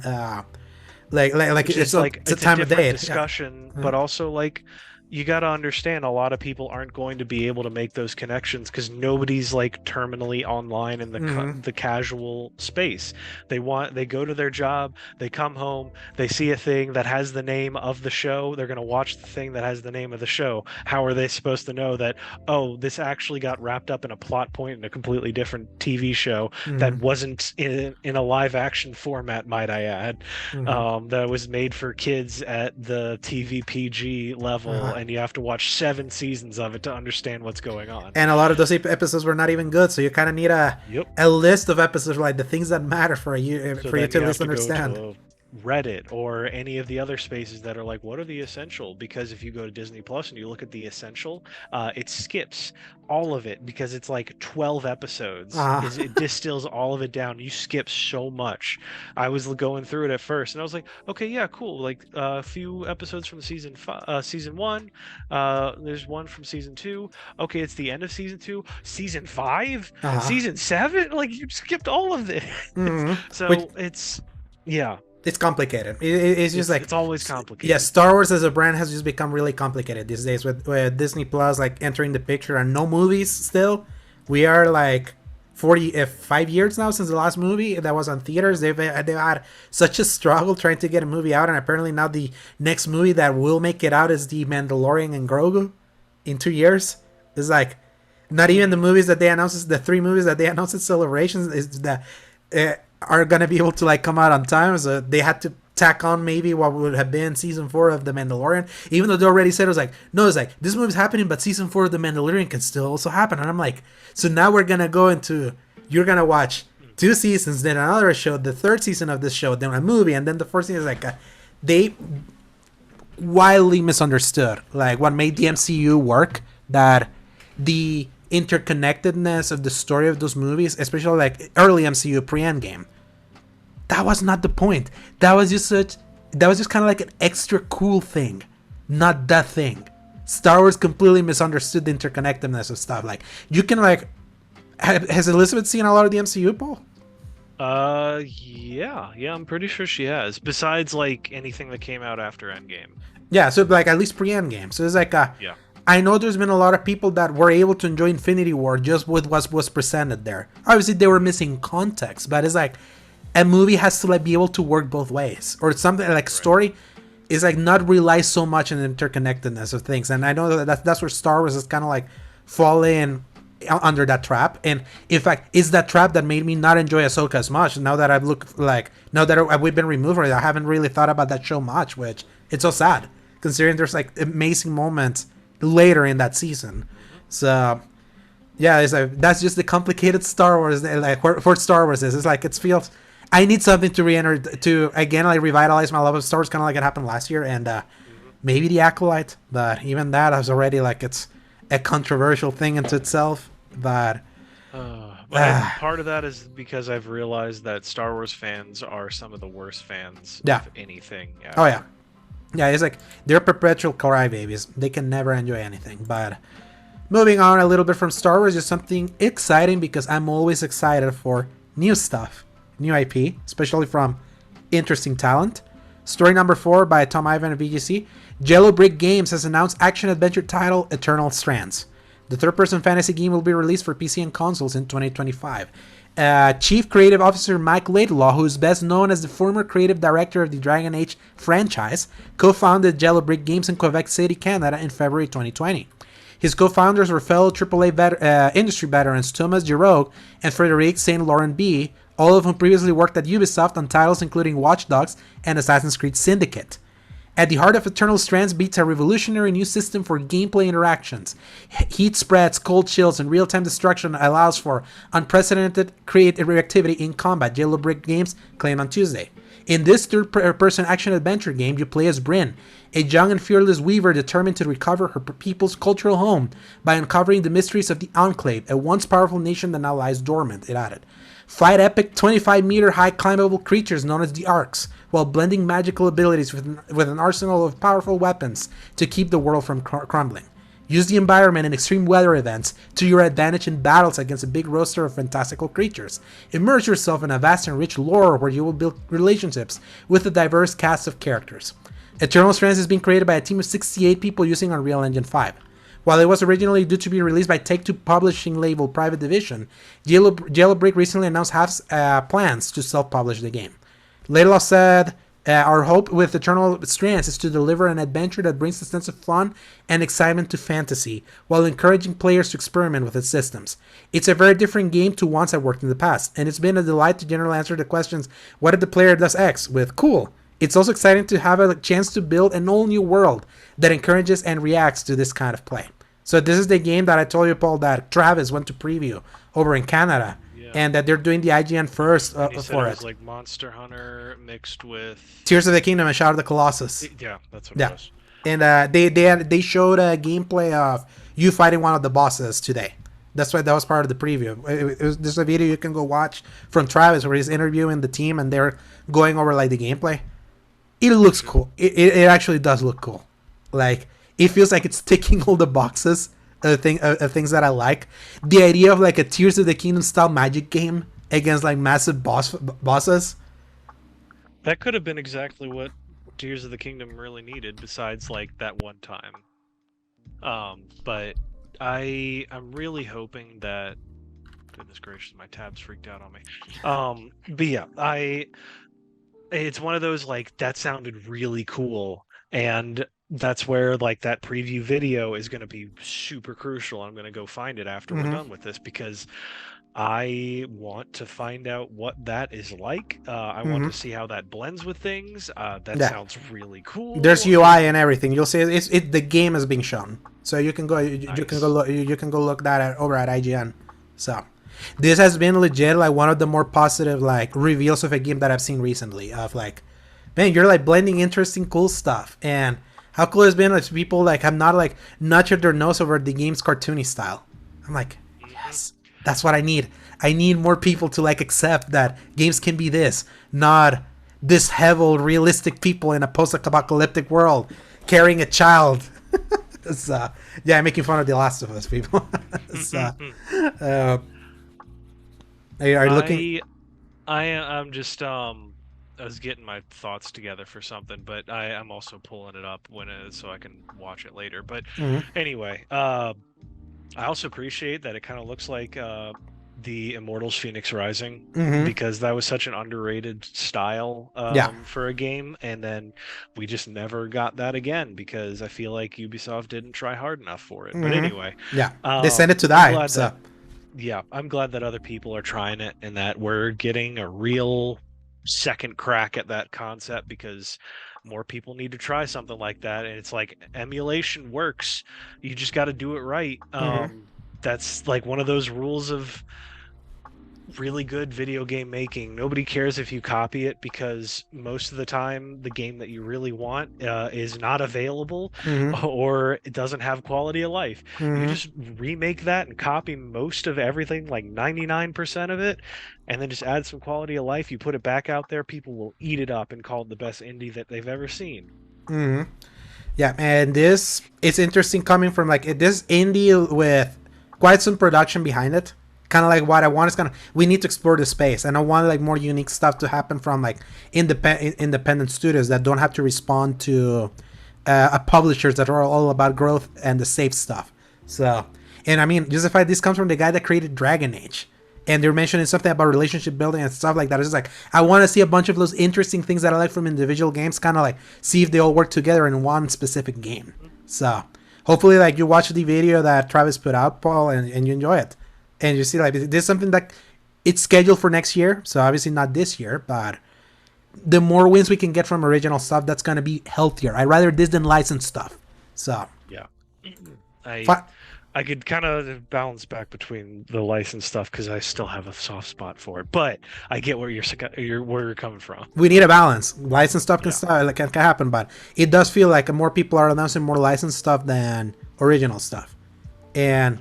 Like which it's is a, like it's a it's a time of different day. discussion, Yeah. but also like you got to understand a lot of people aren't going to be able to make those connections because nobody's like terminally online in Mm-hmm. the casual space. They go to their job, they come home, they see a thing that has the name of the show, they're going to watch the thing that has the name of the show. How are they supposed to know that, oh, this actually got wrapped up in a plot point in a completely different TV show that Mm-hmm. wasn't in a live action format, might I add, Mm-hmm. that was made for kids at the TV PG level, Uh-huh. and you have to watch 7 seasons of it to understand what's going on. And a lot of those episodes were not even good, so you kind of need Yep. a list of episodes, like the things that matter So for you then to you at have least to go understand. to Reddit or any of the other spaces that are like, what are the essential? Because if you go to Disney Plus and you look at the essential, it skips all of it because it's like 12 episodes. Uh, Is it distills all of it down. You skip so much. I was going through it at first and I was like, okay, yeah, cool. Like a few episodes from season one. There's one from season two. Okay, it's the end of season two. Season five, uh, season seven. Like you skipped all of this. which So it's yeah, it's complicated. It's just like it's always yeah, complicated. Star Wars as a brand has just become really complicated these days with Disney Plus like entering the picture and no movies still. We are like 5 years now since the last movie that was on theaters. They've had such a struggle trying to get a movie out, and apparently now the next movie that will make it out is the Mandalorian and Grogu in 2 years. It's like not even the movies that they announced, the 3 movies that they announced at Celebrations is that are gonna be able to like come out on time. So they had to tack on maybe what would have been season 4 of The Mandalorian, even though they already said it was like, no, it's like this movie's happening, but season 4 of The Mandalorian can still also happen. And I'm like, so now we're gonna go into you're gonna watch 2 seasons, then another show, the third season of this show, then a movie, and then the fourth season is like they wildly misunderstood like what made the MCU work, that the interconnectedness of the story of those movies, especially like early MCU pre-Endgame, that was not the point. That was just kind of like an extra cool thing, not that thing. Star Wars completely misunderstood the interconnectedness of stuff. Like you can like, has Elizabeth seen a lot of the MCU, Paul? Yeah, I'm pretty sure she has. Besides, like anything that came out after Endgame. Yeah, so like at least pre-Endgame. So it's like Yeah. I know there's been a lot of people that were able to enjoy Infinity War just with what was presented there. Obviously, they were missing context, but it's like a movie has to like be able to work both ways, or something like Right. story is like not rely so much on the interconnectedness of things. And I know that's where Star Wars is kind of like falling under that trap. And in fact, it's that trap that made me not enjoy Ahsoka as much. Now that we've been removed from it, I haven't really thought about that show much, which it's so sad considering there's like amazing moments later in that season. So yeah, it's like that's just the complicated Star Wars. Like for Star Wars is, it's like it feels I need something to re-enter to again like revitalize my love of Star Wars, kind of like it happened last year, and maybe the Acolyte. But even that is already like it's a controversial thing into itself. But But part of that is because I've realized that Star Wars fans are some of the worst fans yeah, of anything ever. oh yeah, yeah. It's like they're perpetual crybabies. They can never enjoy anything. But moving on a little bit from Star Wars is something exciting because I'm always excited for new stuff, new IP, especially from interesting talent. Story number 4 by Tom Ivan of VGC. Jello Brick Games has announced action-adventure title Eternal Strands. The third-person fantasy game will be released for PC and consoles in 2025. Chief Creative Officer Mike Laidlaw, who is best known as the former creative director of the Dragon Age franchise, co-founded Jello Brick Games in Quebec City, Canada in February 2020. His co-founders were fellow AAA industry veterans Thomas Giroux and Frederic Saint Laurent B., all of whom previously worked at Ubisoft on titles including Watch Dogs and Assassin's Creed Syndicate. At the heart of Eternal Strands beats a revolutionary new system for gameplay interactions. Heat spreads, cold chills, and real-time destruction allows for unprecedented creative activity in combat, Jello Brick Games claimed on Tuesday. In this third-person action-adventure game, you play as Bryn, a young and fearless weaver determined to recover her people's cultural home by uncovering the mysteries of the Enclave, a once powerful nation that now lies dormant, it added. Fight epic 25-meter-high climbable creatures known as the Arcs, while blending magical abilities with an arsenal of powerful weapons to keep the world from crumbling. Use the environment and extreme weather events to your advantage in battles against a big roster of fantastical creatures. Immerse yourself in a vast and rich lore where you will build relationships with a diverse cast of characters. Eternal Strands is being created by a team of 68 people using Unreal Engine 5. While it was originally due to be released by Take-Two publishing label Private Division, Jailbreak recently announced plans to self-publish the game. Laidlaw said, our hope with Eternal Strands is to deliver an adventure that brings a sense of fun and excitement to fantasy, while encouraging players to experiment with its systems. It's a very different game to ones I've worked in the past, and it's been a delight to generally answer the questions, what if the player does X, with cool. It's also exciting to have a chance to build an all-new world that encourages and reacts to this kind of play. So this is the game that I told you, Paul, that Travis went to preview over in Canada. Yeah. And that they're doing the IGN first for it. Was like Monster Hunter mixed with Tears of the Kingdom and Shadow of the Colossus. Yeah, that's what it was. And they showed a gameplay of you fighting one of the bosses today. That's why that was part of the preview. There's a video you can go watch from Travis where he's interviewing the team and they're going over like the gameplay. It looks cool. It actually does look cool. Like it feels like it's ticking all the boxes. Things that I like. The idea of like a Tears of the Kingdom style magic game against like massive bosses. That could have been exactly what Tears of the Kingdom really needed, besides like that one time. But I'm really hoping that. Goodness gracious, my tabs freaked out on me. But yeah, it's one of those like that sounded really cool, and that's where like that preview video is going to be super crucial. I'm going to go find it after we're done with this because I want to find out what that is like. I want to see how that blends with things. Sounds really cool. There's UI and everything. You'll see the game is being shown, so you can go you can go look that over at IGN. So this has been legit like one of the more positive like reveals of a game that I've seen recently. Of like, man, you're like blending interesting, cool stuff and. How cool it's been if people like have not like nudged their nose over the game's cartoony style. I'm like, yes, that's what I need. I need more people to like accept that games can be this, not this heavy, realistic people in a post-apocalyptic world carrying a child. Yeah, making fun of The Last of Us people. Are you looking? I'm just I was getting my thoughts together for something, but I'm also pulling it up so I can watch it later. But anyway, I also appreciate that it kind of looks like the Immortals Phoenix Rising because that was such an underrated style for a game, and then we just never got that again because I feel like Ubisoft didn't try hard enough for it. But anyway, they sent it to die. I'm glad that other people are trying it and that we're getting a real second crack at that concept because more people need to try something like that. And it's like emulation works, you just got to do it right. That's like one of those rules of really good video game making. Nobody cares if you copy it because most of the time the game that you really want is not available or it doesn't have quality of life. You just remake that and copy most of everything, like 99% of it, and then just add some quality of life. You put it back out there, people will eat it up and call it the best indie that they've ever seen. Yeah, and it's interesting coming from like this indie with quite some production behind it. Kind of like what I want is we need to explore the space, and I want like more unique stuff to happen from like independent studios that don't have to respond to publishers that are all about growth and the safe stuff. So, and I mean, Justify, this comes from the guy that created Dragon Age, and they're mentioning something about relationship building and stuff like that. It's just like I want to see a bunch of those interesting things that I like from individual games, kind of like see if they all work together in one specific game. So, hopefully, like you watch the video that Travis put out, Paul, and you enjoy it. And you see, like, this is something that it's scheduled for next year. So, obviously not this year. But the more wins we can get from original stuff, that's going to be healthier. I'd rather this than licensed stuff. So, yeah. I could kind of balance back between the licensed stuff because I still have a soft spot for it. But I get where you're coming from. We need a balance. Licensed stuff can happen. But it does feel like more people are announcing more licensed stuff than original stuff. And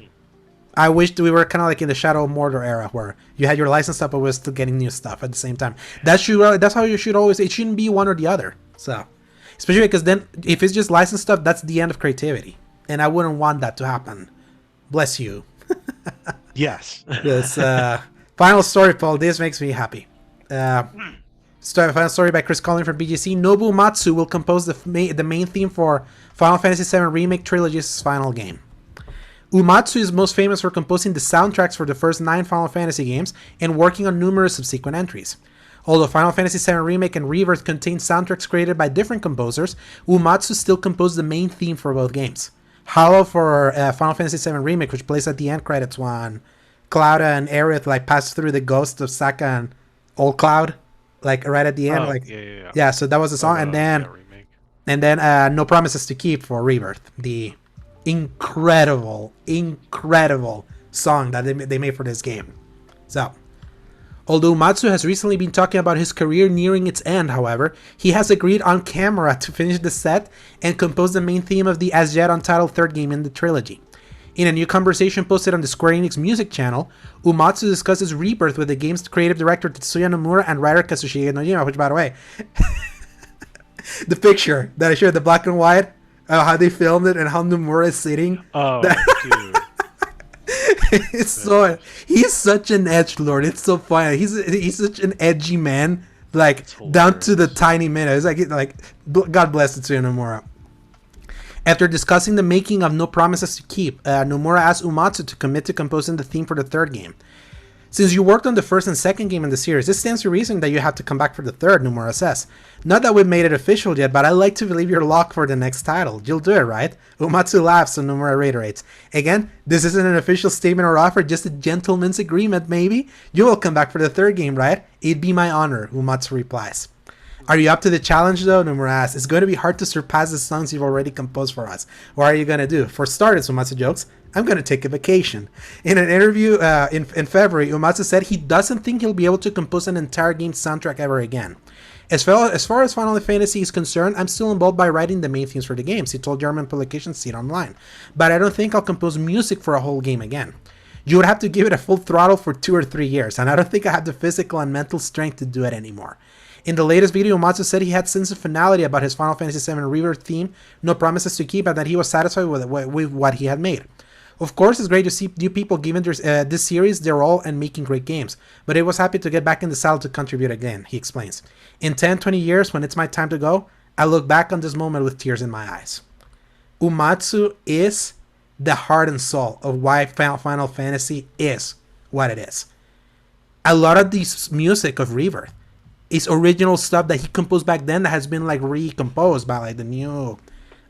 I wished we were kind of like in the Shadow of Mordor era where you had your licensed stuff but we're still getting new stuff at the same time. That's how you should always. It shouldn't be one or the other. So, especially because then if it's just licensed stuff, that's the end of creativity. and I wouldn't want that to happen. Bless you. Yes. Yes. Final story, Paul. This makes me happy. Final story by Chris Collin from BGC. Nobu Matsu will compose the main theme for Final Fantasy VII Remake Trilogy's final game. Uematsu is most famous for composing the soundtracks for the first 9 Final Fantasy games and working on numerous subsequent entries. Although Final Fantasy VII Remake and Rebirth contain soundtracks created by different composers, Uematsu still composed the main theme for both games. Hollow for Final Fantasy VII Remake, which plays at the end credits when Cloud and Aerith like pass through the ghost of Saka and Old Cloud, like right at the end. Oh, like yeah. yeah, so that was the song, Yeah, remake. and then No Promises to Keep for Rebirth, the incredible song that they made for this game. So, although Matsu has recently been talking about his career nearing its end, however, he has agreed on camera to finish the set and compose the main theme of the as yet untitled third game in the trilogy. In a new conversation posted on the Square Enix music channel, Uematsu discusses Rebirth with the game's creative director Tetsuya Nomura and writer Kazushige Nojima, which, by the way, the picture that I showed, the black and white, how they filmed it and how Nomura is sitting. Oh, dude. It's so, he's such an edgelord. It's so funny. He's such an edgy man, like down to the tiny minute. It's like God bless Tetsuya Nomura. After discussing the making of No Promises to Keep, Nomura asked Uematsu to commit to composing the theme for the third game. Since you worked on the first and second game in the series, this stands to reason that you have to come back for the third, Nomura says. Not that we've made it official yet, but I'd like to believe you're locked for the next title. You'll do it, right? Uematsu laughs and Nomura reiterates. Again, this isn't an official statement or offer, just a gentleman's agreement, maybe? You will come back for the third game, right? It'd be my honor, Uematsu replies. Are you up to the challenge though? Nomura asks. It's going to be hard to surpass the songs you've already composed for us. What are you going to do? For starters, Uematsu jokes, I'm going to take a vacation. In an interview in February, Uematsu said he doesn't think he'll be able to compose an entire game soundtrack ever again. As far as Final Fantasy is concerned, I'm still involved by writing the main themes for the games, he told German publication Seed Online. But I don't think I'll compose music for a whole game again. You would have to give it a full throttle for 2 or 3 years, and I don't think I have the physical and mental strength to do it anymore. In the latest video, Uematsu said he had sense of finality about his Final Fantasy VII Rebirth theme, No Promises to Keep, and that he was satisfied with what he had made. Of course, it's great to see new people giving this series their all and making great games, but he was happy to get back in the saddle to contribute again, he explains. In 10, 20 years, when it's my time to go, I look back on this moment with tears in my eyes. Uematsu is the heart and soul of why Final Fantasy is what it is. A lot of this music of Rebirth is original stuff that he composed back then that has been like recomposed by like the new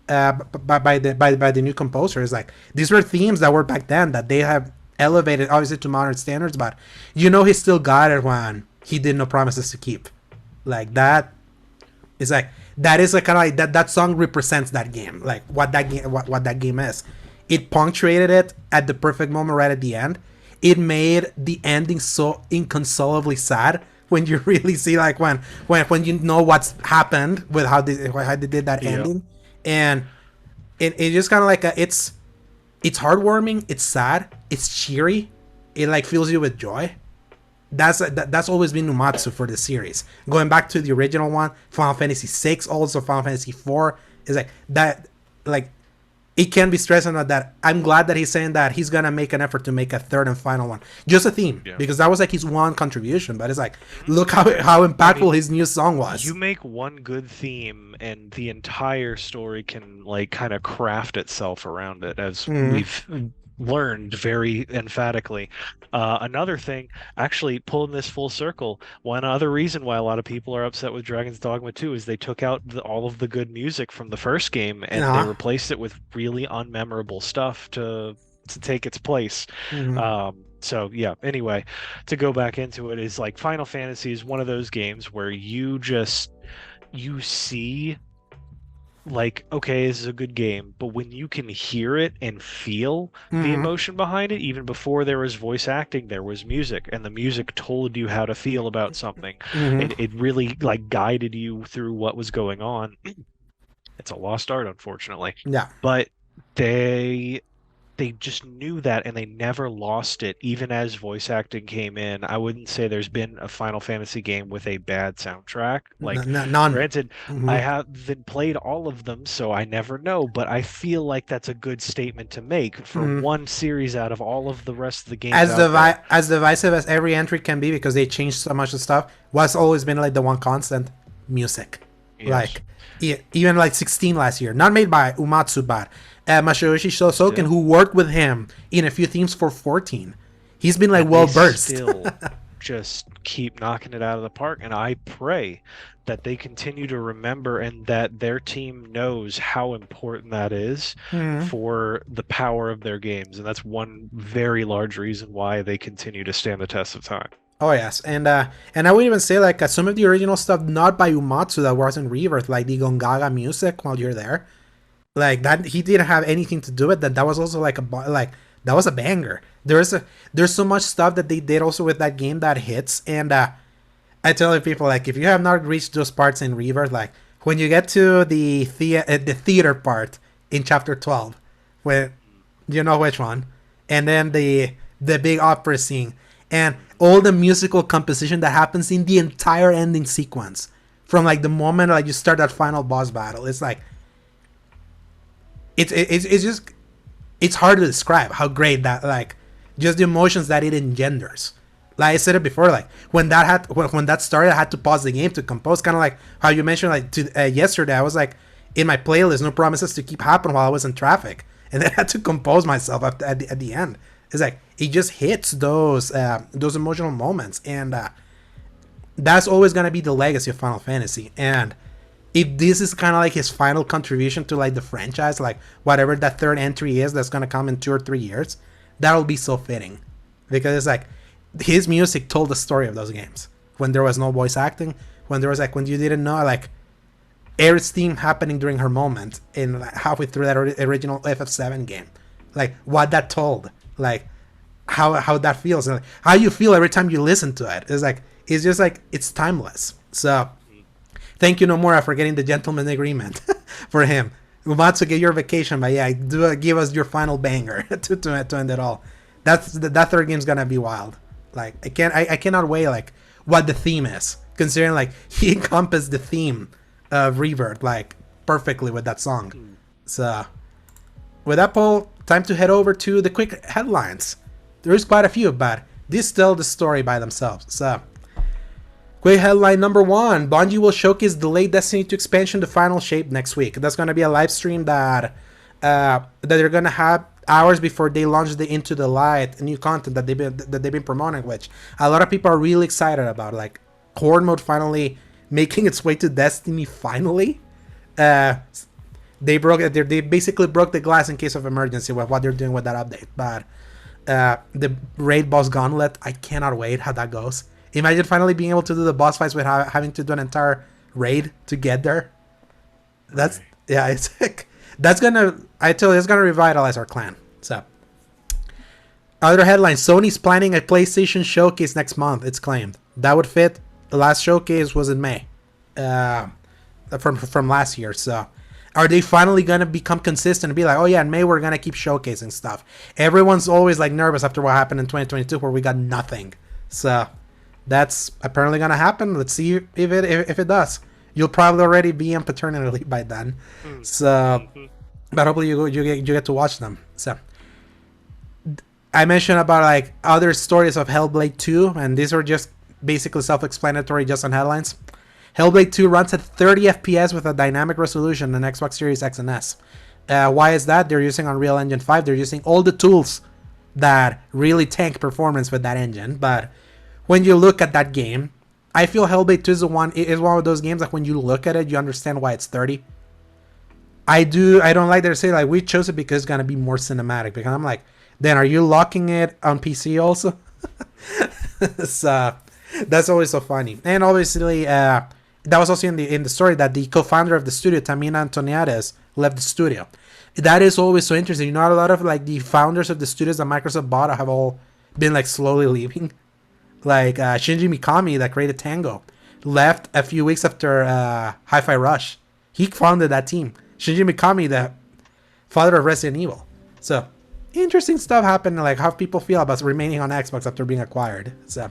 by the new composers. Like these were themes that were back then that they have elevated obviously to modern standards, but he still got it when he did No Promises to Keep. Like that is like that is like kind of like that song represents that game, like what that game is. It punctuated it at the perfect moment right at the end. It made the ending so inconsolably sad when you really see like when you know what's happened with how they did that ending. And it just kind of like it's heartwarming, it's sad, it's cheery, it like fills you with joy. That's always been Uematsu for the series. Going back to the original one, Final Fantasy VI, also Final Fantasy IV, is like that. Like it can be stressed on that. I'm glad that he's saying that he's gonna make an effort to make a third and final one, just a theme, because that was like his one contribution. But it's like, look how impactful his new song was. You make one good theme, and the entire story can like kind of craft itself around it, as we've learned very emphatically. Another thing, actually pulling this full circle, one other reason why a lot of people are upset with Dragon's Dogma 2 is they took out all of the good music from the first game and they replaced it with really unmemorable stuff to take its place. So yeah, anyway, to go back into it, is like Final Fantasy is one of those games where you see like, okay, this is a good game, but when you can hear it and feel the emotion behind it, even before there was voice acting, there was music, and the music told you how to feel about something. It really like guided you through what was going on. It's a lost art, unfortunately. Yeah. But they they just knew that and they never lost it, even as voice acting came in. I wouldn't say there's been a Final Fantasy game with a bad soundtrack. Like, None. granted, I Hmm. haven't played all of them, so I never know, but I feel like that's a good statement to make for Hmm. one series out of all of the rest of the games out there. As divisive as every entry can be, because they changed so much of stuff, what's always been like the one constant: music. Yes. Like even like 16 last year, not made by Umatsu, but Masayoshi Shosoken, Still. who worked with him in a few themes for 14. He's been like And they well versed. still just keep knocking it out of the park. And I pray that they continue to remember and that their team knows how important that is Hmm. for the power of their games. And that's one very large reason why they continue to stand the test of time. Oh yes, and I would even say like some of the original stuff not by Umatsu that wasn't Rebirth, like the Gongaga music while you're there, like that he didn't have anything to do with that. That was also like like that was a banger. There's so much stuff that they did also with that game that hits, and I tell people like if you have not reached those parts in Rebirth, like when you get to the theater part in chapter 12, where you know which one, and then the big opera scene and all the musical composition that happens in the entire ending sequence from like the moment like you start that final boss battle. It's like it's just it's hard to describe how great that like just the emotions that it engenders. Like I said it before, like when that started, I had to pause the game to compose. Kind of like how you mentioned, like yesterday, I was like in my playlist, no promises to keep happening while I was in traffic, and then I had to compose myself at the end. It's like it just hits those emotional moments, and that's always gonna be the legacy of Final Fantasy. And if this is kind of like his final contribution to like the franchise, like whatever that third entry is that's gonna come in 2 or 3 years, that'll be so fitting, because it's like his music told the story of those games when there was no voice acting, when there was like when you didn't know like Aerith's theme happening during her moment in like, halfway through that original FF7 game, like what that told, like how that feels, and like, how you feel every time you listen to it. It's like it's just like it's timeless. So thank you Nomura for getting the gentleman agreement for him. Umatsu, get your vacation, but yeah, do give us your final banger to end it all. That third game's gonna be wild. Like I cannot wait like what the theme is, considering like he encompassed the theme of Rebirth like perfectly with that song. So with that, Paul, time to head over to the quick headlines. There is quite a few, but these tell the story by themselves. So quick headline number one: Bungie will showcase delayed Destiny 2 expansion to final shape next week. That's gonna be a live stream that they're gonna have hours before they launch the Into the Light new content that they've been promoting, which a lot of people are really excited about. Like Horde mode finally making its way to Destiny. Finally, they basically broke the glass in case of emergency with what they're doing with that update. But the raid boss gauntlet, I cannot wait how that goes. Imagine finally being able to do the boss fights without having to do an entire raid to get there. That's yeah, it's like that's gonna it's gonna revitalize our clan. So other headlines: Sony's planning a PlayStation showcase next month. It's claimed that would fit. The last showcase was in May, from last year. So are they finally gonna become consistent and be like, oh yeah, in May we're gonna keep showcasing stuff? Everyone's always like nervous after what happened in 2022 where we got nothing. So that's apparently gonna happen. Let's see if it does. You'll probably already be on paternity leave by then. So, but hopefully you get to watch them. So, I mentioned about like other stories of Hellblade 2, and these are just basically self-explanatory, just on headlines. Hellblade 2 runs at 30 FPS with a dynamic resolution on Xbox Series X and S. Why is that? They're using Unreal Engine 5. They're using all the tools that really tank performance with that engine. But when you look at that game, I feel Hellblade 2 is one of those games that when you look at it, you understand why it's 30. I don't like that they say like we chose it because it's gonna be more cinematic. Because I'm like, then are you locking it on PC also? So that's always so funny. And obviously, that was also in the story that the co-founder of the studio, Tamina Antoniades, left the studio. That is always so interesting. You know, a lot of like the founders of the studios that Microsoft bought have all been like slowly leaving. Like Shinji Mikami, that created Tango, left a few weeks after Hi-Fi Rush. He founded that team. Shinji Mikami, the father of Resident Evil. So interesting stuff happening, like how people feel about remaining on Xbox after being acquired. So,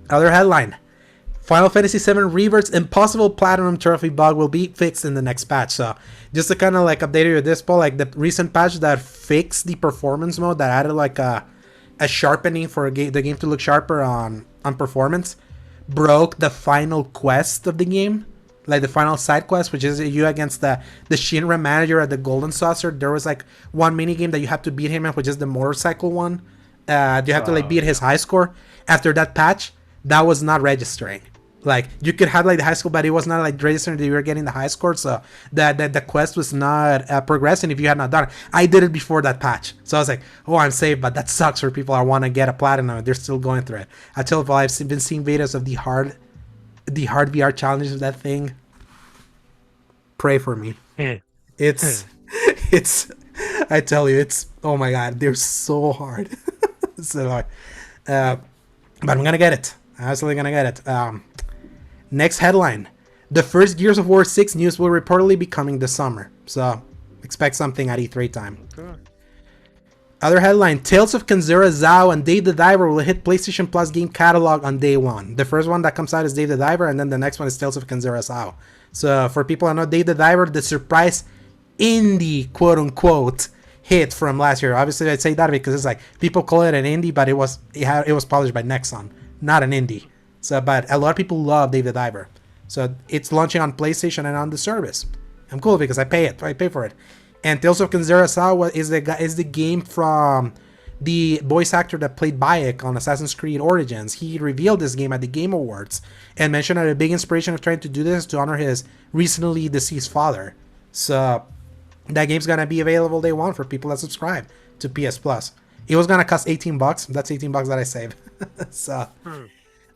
other headline. Final Fantasy VII Rebirth's impossible platinum trophy bug will be fixed in the next patch. So, just to kind of like update you with this, Paul, like the recent patch that fixed the performance mode, that added like a sharpening for the game to look sharper on performance, broke the final quest of the game, like the final side quest, which is you against the Shinra manager at the Golden Saucer. There was like one mini game that you have to beat him at, which is the motorcycle one. You have to like beat his high score. After that patch, that was not registering. Like you could have like the high score, but it was not like registering that you were getting the high score. So that the quest was not progressing if you had not done it. I did it before that patch, so I was like, oh, I'm safe. But that sucks for people that want to get a platinum and they're still going through it. I tell you, I've been seeing videos of the hard VR challenges of that thing. Pray for me. It's I tell you, it's, oh my god, they're so hard. So but I'm gonna get it. I'm absolutely gonna get it. Next headline. The first Gears of War 6 news will reportedly be coming this summer. So expect something at E3 time. Sure. Other headline. Tales of Kenzura Zao and Dave the Diver will hit PlayStation Plus game catalog on day one. The first one that comes out is Dave the Diver, and then the next one is Tales of Kenzura Zao. So for people who know Dave the Diver, the surprise indie, quote unquote, hit from last year. Obviously I'd say that because it's like people call it an indie, but it was published by Nexon, not an indie. So, but a lot of people love Dave the Diver. So it's launching on PlayStation and on the service. I'm cool because I pay for it. And Tales of Kenzura Sawa is the game from the voice actor that played Bayek on Assassin's Creed Origins. He revealed this game at the Game Awards and mentioned that a big inspiration of trying to do this to honor his recently deceased father. So that game's gonna be available day one for people that subscribe to PS Plus. It was gonna cost $18. That's $18 that I saved. So.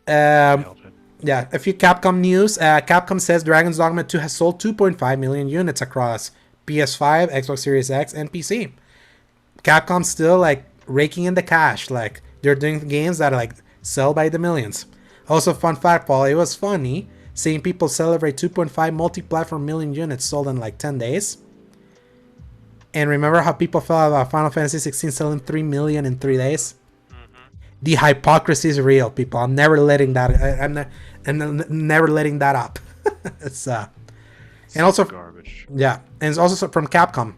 Yeah, a few Capcom news. Capcom says Dragon's Dogma 2 has sold 2.5 million units across PS5, Xbox Series X, and PC. Capcom's still like raking in the cash. Like they're doing games that like sell by the millions. Also, fun fact, Paul, it was funny seeing people celebrate 2.5 multi-platform million units sold in like 10 days. And remember how people felt about Final Fantasy 16 selling 3 million in 3 days? The hypocrisy is real, people. I'm never letting that. I'm never letting that up. It's and also garbage. Yeah, and it's also from Capcom.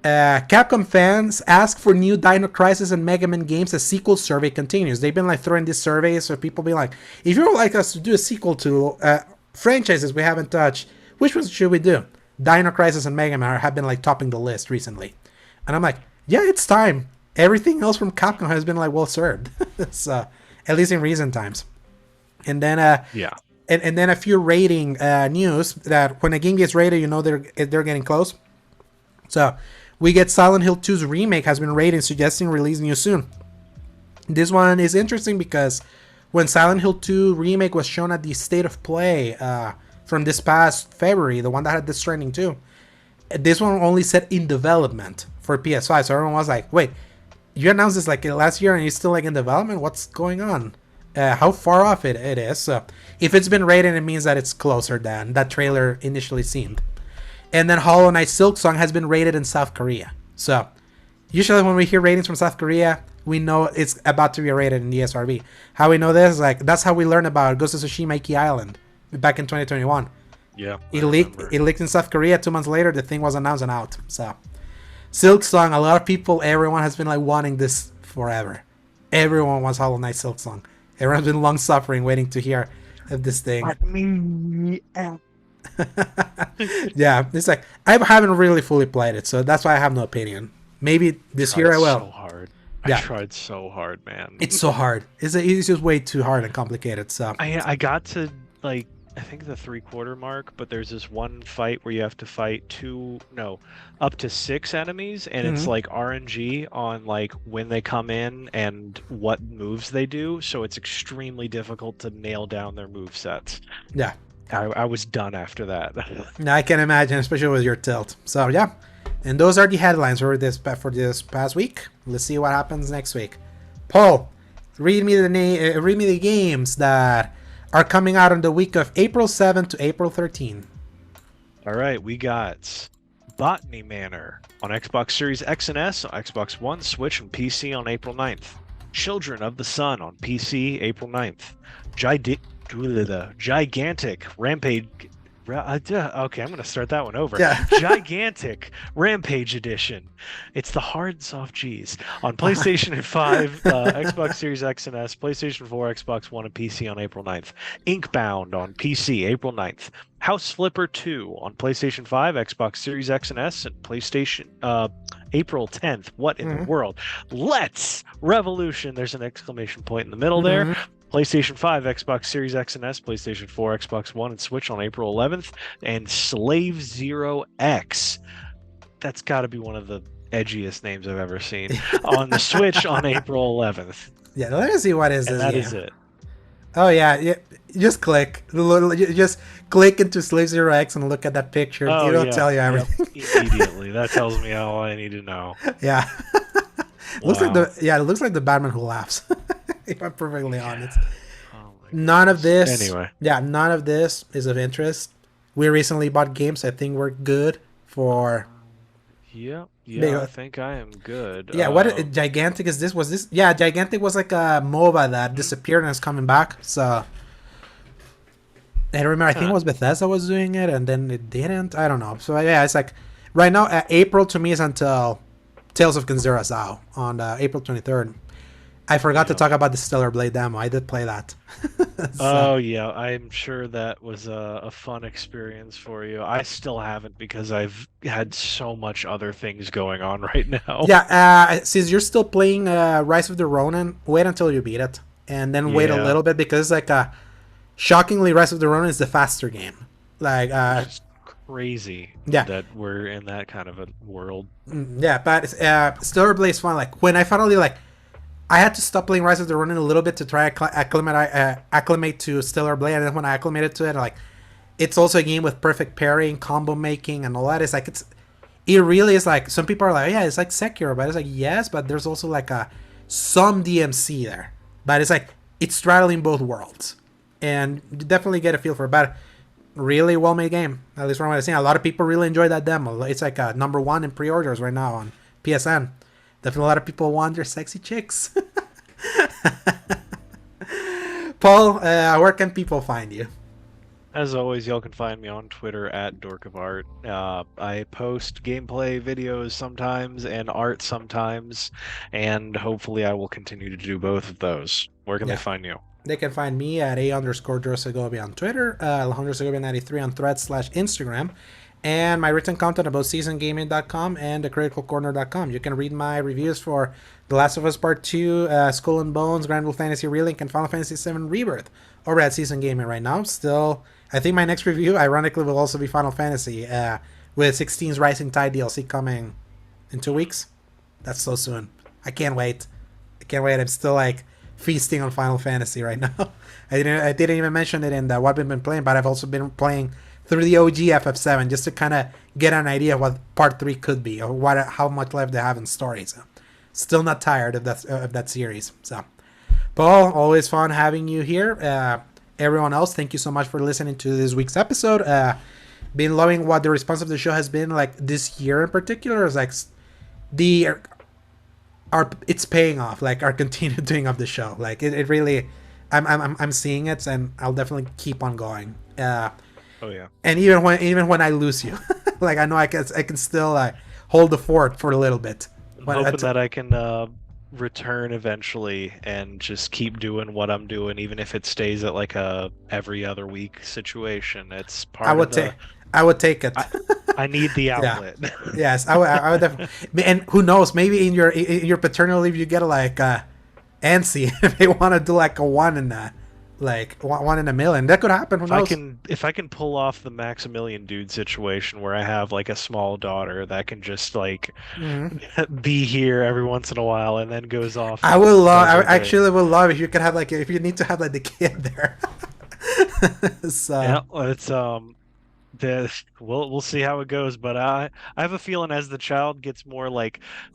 Capcom fans ask for new Dino Crisis and Mega Man games as sequel survey continues. They've been like throwing these surveys, so people be like, if you would like us to do a sequel to franchises we haven't touched, which ones should we do? Dino Crisis and Mega Man have been like topping the list recently, and I'm like, yeah, it's time. Everything else from Capcom has been like well served. So, at least in recent times. And then and then a few rating news that when a game gets rated, you know they're getting close. So we get Silent Hill 2's remake has been rated, suggesting release news soon. This one is interesting because when Silent Hill 2 remake was shown at the State of Play from this past February, the one that had Death Stranding 2, this one only said in development for PS5. So everyone was like, wait, you announced this like last year and you're still like in development? What's going on? How far off it is? So if it's been rated, it means that it's closer than that trailer initially seemed. And then Hollow Knight Silksong has been rated in South Korea. So usually when we hear ratings from South Korea, we know it's about to be rated in the ESRB. How we know this? Like that's how we learned about Ghost of Tsushima Iki Island back in 2021. Yeah, it leaked in South Korea. 2 months later, the thing was announced and out. So Silksong, a lot of people, everyone has been like wanting this forever. Everyone wants Hollow Knight Silksong. Everyone's been long suffering waiting to hear of this thing. Yeah, it's like I haven't really fully played it, so that's why I have no opinion. Maybe this year I will. So hard. Yeah. I tried so hard, man. It's so hard. It's just way too hard and complicated. So I got to like I think the 3/4 mark, but there's this one fight where you have to fight up to 6 enemies, and it's like RNG on like when they come in and what moves they do, so it's extremely difficult to nail down their move sets. Yeah. I was done after that. I can imagine, especially with your tilt. So yeah. And those are the headlines for this past week. Let's see what happens next week. Paul, read me the games that are coming out on the week of April 7th to April 13th. All right, we got Botany Manor on Xbox Series X and S, Xbox One, Switch, and PC on April 9th. Children of the Sun on PC, April 9th. Gigantic Rampage. Okay, I'm going to start that one over. Yeah. Gigantic Rampage Edition. It's the hard and soft G's. On PlayStation 5, Xbox Series X and S, PlayStation 4, Xbox One, and PC on April 9th. Inkbound on PC, April 9th. House Flipper 2 on PlayStation 5, Xbox Series X and S, and PlayStation April 10th. What in the world? Let's Revolution. There's an exclamation point in the middle there. PlayStation 5, Xbox Series X and S, PlayStation 4, Xbox One, and Switch on April 11th. And Slave Zero X. That's got to be one of the edgiest names I've ever seen. On the Switch on April 11th. Yeah, let me see what is and this. That is it. Oh yeah, just click. Just click into Slave Zero X and look at that picture. It'll tell you everything. Immediately. That tells me all I need to know. Yeah. Looks like it looks like the Batman who laughs. If I'm perfectly honest. None of this. Anyway. Yeah, none of this is of interest. We recently bought games I think we're good for. Yeah, I think I am good. Yeah, what Gigantic is this? Was this? Yeah, Gigantic was like a MOBA that disappeared and is coming back. So I remember, I think it was Bethesda was doing it, and then it didn't. I don't know. So yeah, it's like right now. April to me is until Tales of Kenzera's out on April 23rd. I forgot to talk about the Stellar Blade demo. I did play that. Oh yeah, I'm sure that was a fun experience for you. I still haven't because I've had so much other things going on right now. Yeah, since you're still playing Rise of the Ronin, wait until you beat it, and then wait a little bit because like shockingly, Rise of the Ronin is the faster game. Like it's crazy that we're in that kind of a world. Yeah, but Stellar Blade is fun. Like when I finally I had to stop playing Rise of the Ronin a little bit to try acclimate to Stellar Blade, and then when I acclimated to it, it's also a game with perfect parrying, combo making, and all that. It's like it really is like some people are like, yeah, it's like Sekiro, but it's like yes, but there's also like some DMC there, but it's like it's straddling both worlds, and you definitely get a feel for it. But really well made game, at least from what I've seen. A lot of people really enjoy that demo. It's like number one in pre-orders right now on PSN. Definitely a lot of people want their sexy chicks. Paul, where can people find you? As always, y'all can find me on Twitter at Dork of Art. I post gameplay videos sometimes and art sometimes, and hopefully I will continue to do both of those. Where can they find you? They can find me at _Segovia on Twitter, Alejandro Segovia 93 on Threads/Instagram. And my written content about seasongaming.com and thecriticalcorner.com. You can read my reviews for The Last of Us Part 2, Skull and Bones, Grand Blue Fantasy Relink, and Final Fantasy VII Rebirth over at Season Gaming right now. Still, I think my next review, ironically, will also be Final Fantasy with 16's Rising Tide DLC coming in 2 weeks. That's so soon. I can't wait. I'm still feasting on Final Fantasy right now. I didn't even mention it in what we've been playing, but I've also been playing through the OG FF7 just to kind of get an idea of what Part 3 could be or how much left they have in story. So, still not tired of that series. So, Paul, always fun having you here. Everyone else, thank you so much for listening to this week's episode. Been loving what the response of the show has been this year in particular. It's it's paying off. Our continued doing of the show. It really, I'm seeing it, and I'll definitely keep on going. Oh yeah. And even when I lose you, I know I can still hold the fort for a little bit. I'm hoping that I can return eventually and just keep doing what I'm doing, even if it stays at a every other week situation. It's part of the... I would take it. I need the outlet. Yeah. Yes, I would definitely. And who knows? Maybe in your paternal leave you get antsy if they want to do a one in that. 1 in a million. That could happen. Who knows? If I can pull off the Maximilian Dude situation where I have a small daughter that can just be here every once in a while and then goes off. I would love. I actually would love if you could have if you need to have the kid there. So yeah, it's we'll see how it goes, but I have a feeling as the child gets more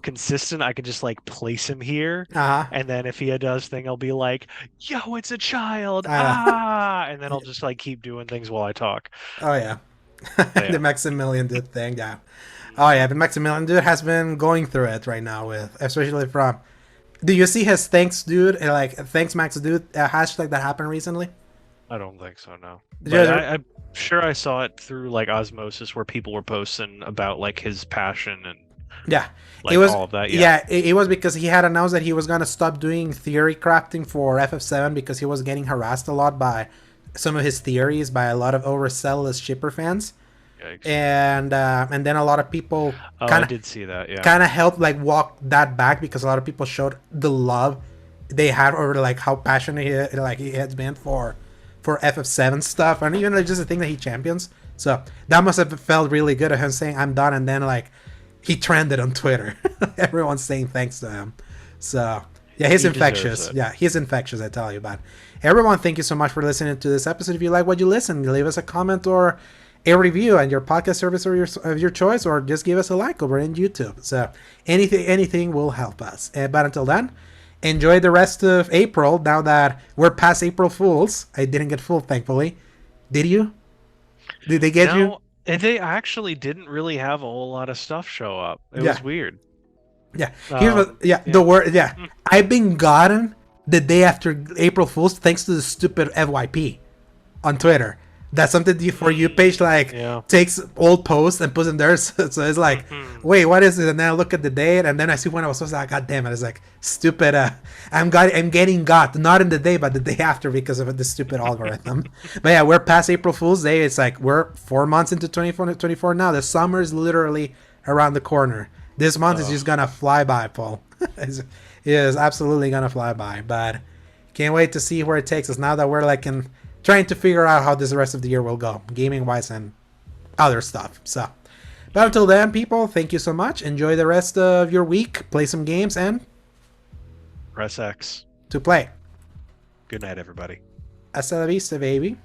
consistent, I can just place him here, and then if he does thing, I'll be like, "Yo, it's a child!" And then I'll just keep doing things while I talk. Oh yeah, the Maximilian did thing. Yeah. Oh yeah, but Maximilian dude has been going through it right now with, especially from. Do you see his thanks dude, like thanks Max dude hashtag that happened recently? I don't think so, no. But Yeah, I'm sure I saw it through like osmosis where people were posting about like his passion and yeah. It like was all of that. Yeah. yeah, it was because he had announced that he was gonna stop doing theory crafting for FF7 because he was getting harassed a lot by some of his theories by a lot of overzealous shipper fans, Yikes. and then a lot of people Oh, I kind of did see that. Yeah. helped like walk that back because a lot of people showed the love they had over like how passionate he has been for FF7 stuff, and even just the thing that he champions. So that must have felt really good of him saying I'm done, and then like he trended on Twitter. Everyone's saying thanks to him. So yeah, he's infectious. Yeah, he's infectious, I tell you. But everyone, thank you so much for listening to this episode. If you like what you listen, leave us a comment or a review on your podcast service or of your choice, or just give us a like over in YouTube. So anything will help us. But until then, enjoy the rest of April. Now that we're past April Fools, I didn't get fooled, thankfully. Did you? Did they get you? And they actually didn't really have a whole lot of stuff show up. It Yeah. was weird. Yeah. Here's what. Yeah. The word. Yeah. I've been gotten the day after April Fools thanks to the stupid FYP on Twitter. That's something the For You page like takes old posts and puts them there. So it's like, wait, what is it? And then I look at the date, and then I see when I was supposed to. God damn it! It's like stupid. I'm getting got not in the day, but the day after because of the stupid algorithm. But yeah, we're past April Fool's Day. It's like we're 4 months into 2024 now. The summer is literally around the corner. This month is just gonna fly by, Paul. It is absolutely gonna fly by. But can't wait to see where it takes us now that we're like in. Trying to figure out how this rest of the year will go, gaming wise and other stuff. So, but until then, people, thank you so much. Enjoy the rest of your week. Play some games and press X to play. Good night, everybody. Hasta la vista, baby.